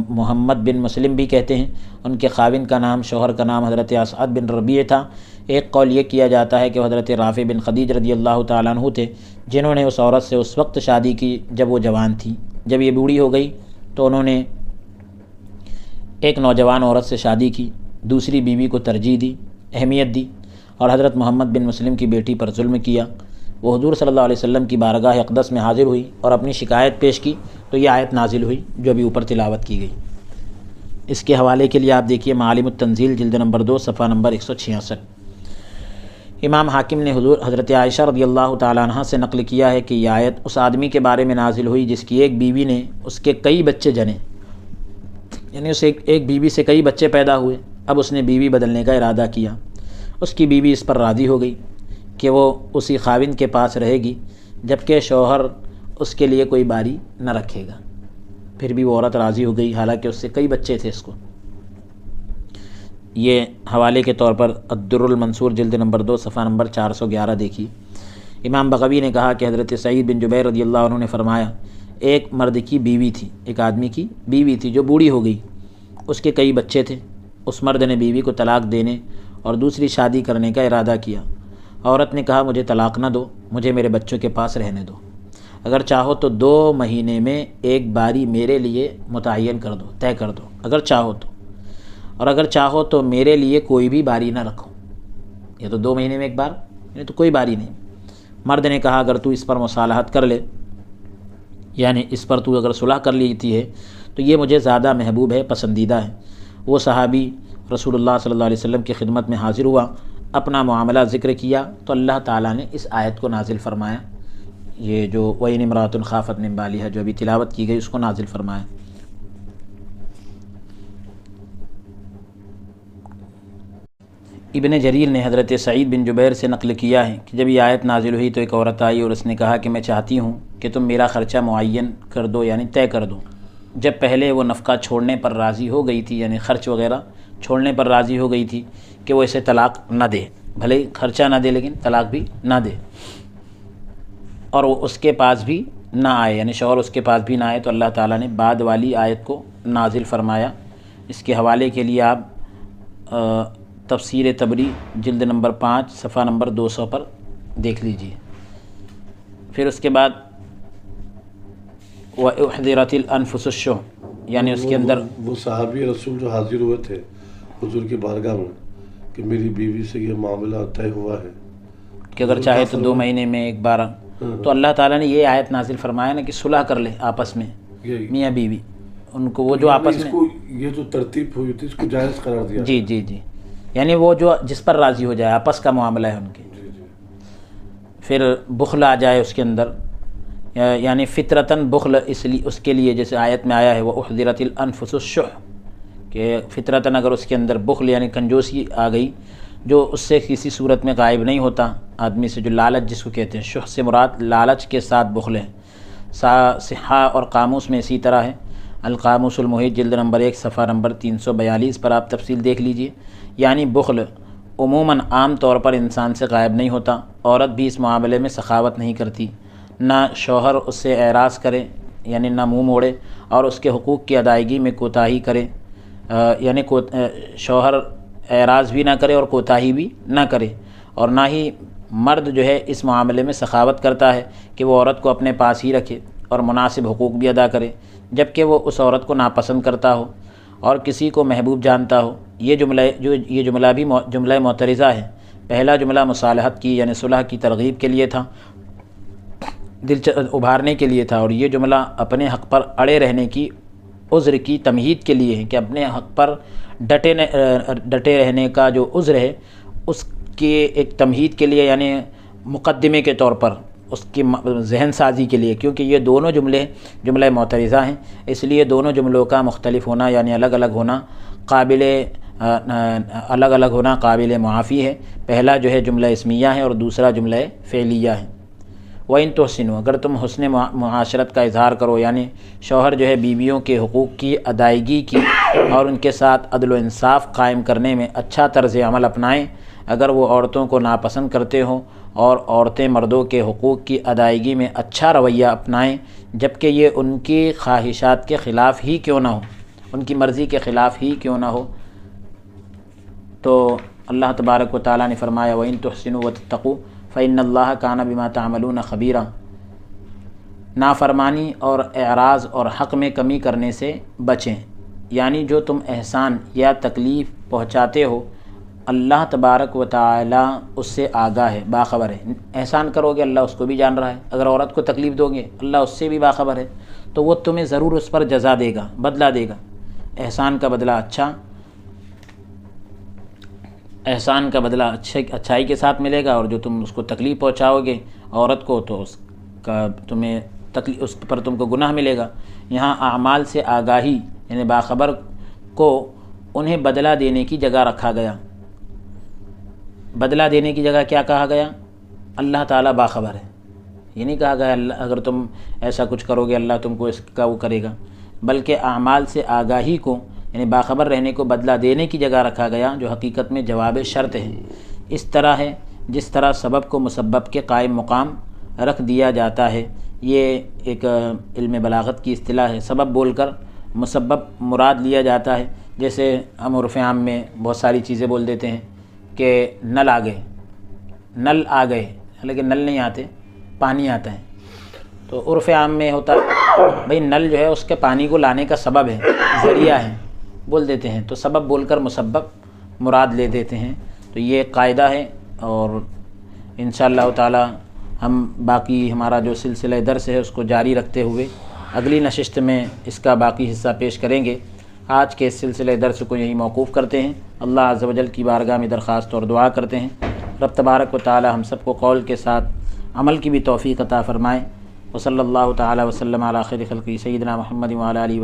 Speaker 1: محمد بن مسلم بھی کہتے ہیں۔ ان کے خاوند کا نام، شوہر کا نام حضرت اسعد بن ربیع تھا۔ ایک قول یہ کیا جاتا ہے کہ حضرت رافع بن خدیج رضی اللہ تعالیٰ عنہ تھے جنہوں نے اس عورت سے اس وقت شادی کی جب وہ جوان تھی۔ جب یہ بوڑھی ہو گئی تو انہوں نے ایک نوجوان عورت سے شادی کی، دوسری بیوی کو ترجیح دی، اہمیت دی، اور حضرت محمد بن مسلم کی بیٹی پر ظلم کیا۔ وہ حضور صلی اللہ علیہ وسلم کی بارگاہ اقدس میں حاضر ہوئی اور اپنی شکایت پیش کی تو یہ آیت نازل ہوئی جو ابھی اوپر تلاوت کی گئی۔ اس کے حوالے کے لیے آپ دیکھیے معالم التنزیل جلد نمبر 2 صفحہ نمبر 166۔ امام حاکم نے حضرت عائشہ رضی اللہ تعالیٰ عنہ سے نقل کیا ہے کہ یہ آیت اس آدمی کے بارے میں نازل ہوئی جس کی ایک بیوی نے اس کے کئی بچے جنے، یعنی اسے ایک بیوی سے کئی بچے پیدا ہوئے۔ اب اس نے بیوی بدلنے کا ارادہ کیا، اس کی بیوی اس پر راضی ہو گئی کہ وہ اسی خاوند کے پاس رہے گی جبکہ شوہر اس کے لیے کوئی باری نہ رکھے گا۔ پھر بھی وہ عورت راضی ہو گئی حالانکہ اس سے کئی بچے تھے اس کو۔ یہ حوالے کے طور پر الدر المنصور جلد نمبر 2 صفحہ نمبر 411 دیکھیے۔ امام بغوی نے کہا کہ حضرت سعید بن جبیر رضی اللہ عنہ نے فرمایا ایک مرد کی بیوی تھی، ایک آدمی کی بیوی تھی جو بوڑھی ہو گئی، اس کے کئی بچے تھے۔ اس مرد نے بیوی کو طلاق دینے اور دوسری شادی کرنے کا ارادہ کیا۔ عورت نے کہا مجھے طلاق نہ دو، مجھے میرے بچوں کے پاس رہنے دو، اگر چاہو تو 2 مہینے میں ایک باری میرے لیے متعین کر دو، طے کر دو اگر چاہو تو، اور اگر چاہو تو میرے لیے کوئی بھی باری نہ رکھو۔ یہ تو 2 مہینے میں ایک بار، یہ تو کوئی باری نہیں۔ مرد نے کہا اگر تو اس پر مصالحت کر لے، یعنی اس پر تو اگر صلح کر لیتی ہے تو یہ مجھے زیادہ محبوب ہے، پسندیدہ ہے۔ وہ صحابی رسول اللہ صلی اللہ علیہ وسلم کی خدمت میں حاضر ہوا، اپنا معاملہ ذکر کیا تو اللہ تعالیٰ نے اس آیت کو نازل فرمایا، یہ جو وَإِنِ امْرَأَةٌ خَافَتْ مِن بَعْلِهَا جو ابھی تلاوت کی گئی اس کو نازل فرمایا۔ ابن جریر نے حضرت سعید بن جبیر سے نقل کیا ہے کہ جب یہ آیت نازل ہوئی تو ایک عورت آئی اور اس نے کہا کہ میں چاہتی ہوں کہ تم میرا خرچہ معین کر دو، یعنی طے کر دو۔ جب پہلے وہ نفقہ چھوڑنے پر راضی ہو گئی تھی، یعنی خرچ وغیرہ چھوڑنے پر راضی ہو گئی تھی کہ وہ اسے طلاق نہ دے، بھلے خرچہ نہ دے لیکن طلاق بھی نہ دے، اور وہ اس کے پاس بھی نہ آئے، یعنی شوہر اس کے پاس بھی نہ آئے، تو اللہ تعالیٰ نے بعد والی آیت کو نازل فرمایا۔ اس کے حوالے کے لیے آپ تفسیر تبری جلد نمبر 5 صفحہ نمبر 200 پر دیکھ لیجیے۔ پھر اس کے بعد وَأُحْضِرَتِ الْأَنفُسُ الشُّحَّ، یعنی اس کے اندر
Speaker 2: وہ صحابی رسول جو حاضر ہوئے تھے حضور کی بارگاہ میں کہ میری بیوی سے یہ معاملہ طے ہوا ہے
Speaker 1: کہ اگر چاہے تو 2 مہینے میں ایک بار، تو اللہ تعالیٰ نے یہ آیت نازل فرمایا نا کہ صلح کر لے آپس میں میاں بیوی، ان کو وہ جو آپس میں
Speaker 2: یہ جو ترتیب ہوئی تھی اس کو جائز قرار دیا۔
Speaker 1: جی جی جی، یعنی وہ جو جس پر راضی ہو جائے، آپس کا معاملہ ہے ان کے۔ پھر بخل آ جائے اس کے اندر، یعنی فطرتاً بخل اس کے لیے جیسے آیت میں آیا ہے وَأُحْضِرَتِ الْأَنفُسُ الشُّحَّ، کہ فطرتاً اگر اس کے اندر بخل یعنی کنجوسی آ گئی جو اس سے کسی صورت میں غائب نہیں ہوتا آدمی سے، جو لالچ جس کو کہتے ہیں، شح سے مراد لالچ کے ساتھ بخل ہے۔ صحہ اور قاموس میں اسی طرح ہے، القاموس المحیط جلد نمبر 1 صفحہ نمبر 342 پر آپ تفصیل دیکھ لیجئے۔ یعنی بخل عموماً عام طور پر انسان سے غائب نہیں ہوتا، عورت بھی اس معاملے میں سخاوت نہیں کرتی، نہ شوہر اس سے اعراض کرے یعنی نہ منہ موڑے، اور اس کے حقوق کی ادائیگی میں کوتاہی کرے، یعنی شوہر اعراض بھی نہ کرے اور کوتاہی بھی نہ کرے، اور نہ ہی مرد جو ہے اس معاملے میں سخاوت کرتا ہے کہ وہ عورت کو اپنے پاس ہی رکھے اور مناسب حقوق بھی ادا کرے، جبکہ وہ اس عورت کو ناپسند کرتا ہو اور کسی کو محبوب جانتا ہو۔ یہ جملہ بھی جملہ معترضہ ہے۔ پہلا جملہ مصالحت کی یعنی صلح کی ترغیب کے لیے تھا، دل ابھارنے کے لیے تھا، اور یہ جملہ اپنے حق پر اڑے رہنے کی عذر کی تمہید کے لیے ہے کہ اپنے حق پر ڈٹے رہنے کا جو عذر ہے اس کی ایک تمہید کے لیے، یعنی مقدمے کے طور پر اس کی ذہن سازی کے لیے، کیونکہ یہ دونوں جملہ معترضہ ہیں، اس لیے دونوں جملوں کا مختلف ہونا یعنی الگ الگ ہونا قابل معافی ہے۔ پہلا جو ہے جملہ اسمیہ ہے اور دوسرا جملہ فعلیہ ہے۔ وَإِن تُحْسِنُوا، اگر تم حسن معاشرت کا اظہار کرو، یعنی شوہر جو ہے بیویوں کے حقوق کی ادائیگی کی اور ان کے ساتھ عدل و انصاف قائم کرنے میں اچھا طرز عمل اپنائیں، اگر وہ عورتوں کو ناپسند کرتے ہوں اور عورتیں مردوں کے حقوق کی ادائیگی میں اچھا رویہ اپنائیں، جبکہ یہ ان کی خواہشات کے خلاف ہی کیوں نہ ہو، ان کی مرضی کے خلاف ہی کیوں نہ ہو، تو اللہ تبارک و تعالیٰ نے فرمایا وَإِن تُحْسِنُوا وَتَتَّقُوا فَإِنَّ اللَّهَ كَانَ بِمَا تَعْمَلُونَ خَبِيرًا۔ نافرمانی اور اعراض اور حق میں کمی کرنے سے بچیں، یعنی جو تم احسان یا تکلیف پہنچاتے ہو اللہ تبارک و تعالیٰ اس سے آگاہ ہے، باخبر ہے۔ احسان کرو گے اللہ اس کو بھی جان رہا ہے، اگر عورت کو تکلیف دو گے اللہ اس سے بھی باخبر ہے، تو وہ تمہیں ضرور اس پر جزا دے گا، بدلہ دے گا۔ احسان کا بدلہ اچھائی کے ساتھ ملے گا، اور جو تم اس کو تکلیف پہنچاؤ گے عورت کو تو اس پر تم کو گناہ ملے گا۔ یہاں اعمال سے آگاہی یعنی باخبر کو انہیں بدلہ دینے کی جگہ رکھا گیا۔ بدلہ دینے کی جگہ کیا کہا گیا؟ اللہ تعالیٰ باخبر ہے، یہ نہیں کہا گیا اگر تم ایسا کچھ کرو گے اللہ تم کو اس کا وہ کرے گا، بلکہ اعمال سے آگاہی کو یعنی باخبر رہنے کو بدلہ دینے کی جگہ رکھا گیا، جو حقیقت میں جواب شرط ہے۔ اس طرح ہے جس طرح سبب کو مسبب کے قائم مقام رکھ دیا جاتا ہے، یہ ایک علم بلاغت کی اصطلاح ہے۔ سبب بول کر مسبب مراد لیا جاتا ہے، جیسے ہم عرف عام میں بہت ساری چیزیں بول دیتے ہیں کہ نل آ گئے، لیکن نل نہیں آتے، پانی آتا ہے، تو عرف عام میں ہوتا ہے بھئی نل جو ہے اس کے پانی کو لانے کا سبب ہے، ذریعہ ہے، بول دیتے ہیں، تو سبب بول کر مسبب مراد لے دیتے ہیں۔ تو یہ قاعدہ ہے، اور انشاءاللہ تعالی ہم باقی ہمارا جو سلسلہ درس ہے اس کو جاری رکھتے ہوئے اگلی نشست میں اس کا باقی حصہ پیش کریں گے۔ آج کے اس سلسلہ درس کو یہیں موقوف کرتے ہیں۔ اللہ عز و جل کی بارگاہ میں درخواست اور دعا کرتے ہیں رب تبارک و تعالی ہم سب کو قول کے ساتھ عمل کی بھی توفیق عطا فرمائے۔ وصلی اللہ تعالی وسلم علی خیر خلقہ سیدنا محمد وعلی آلہ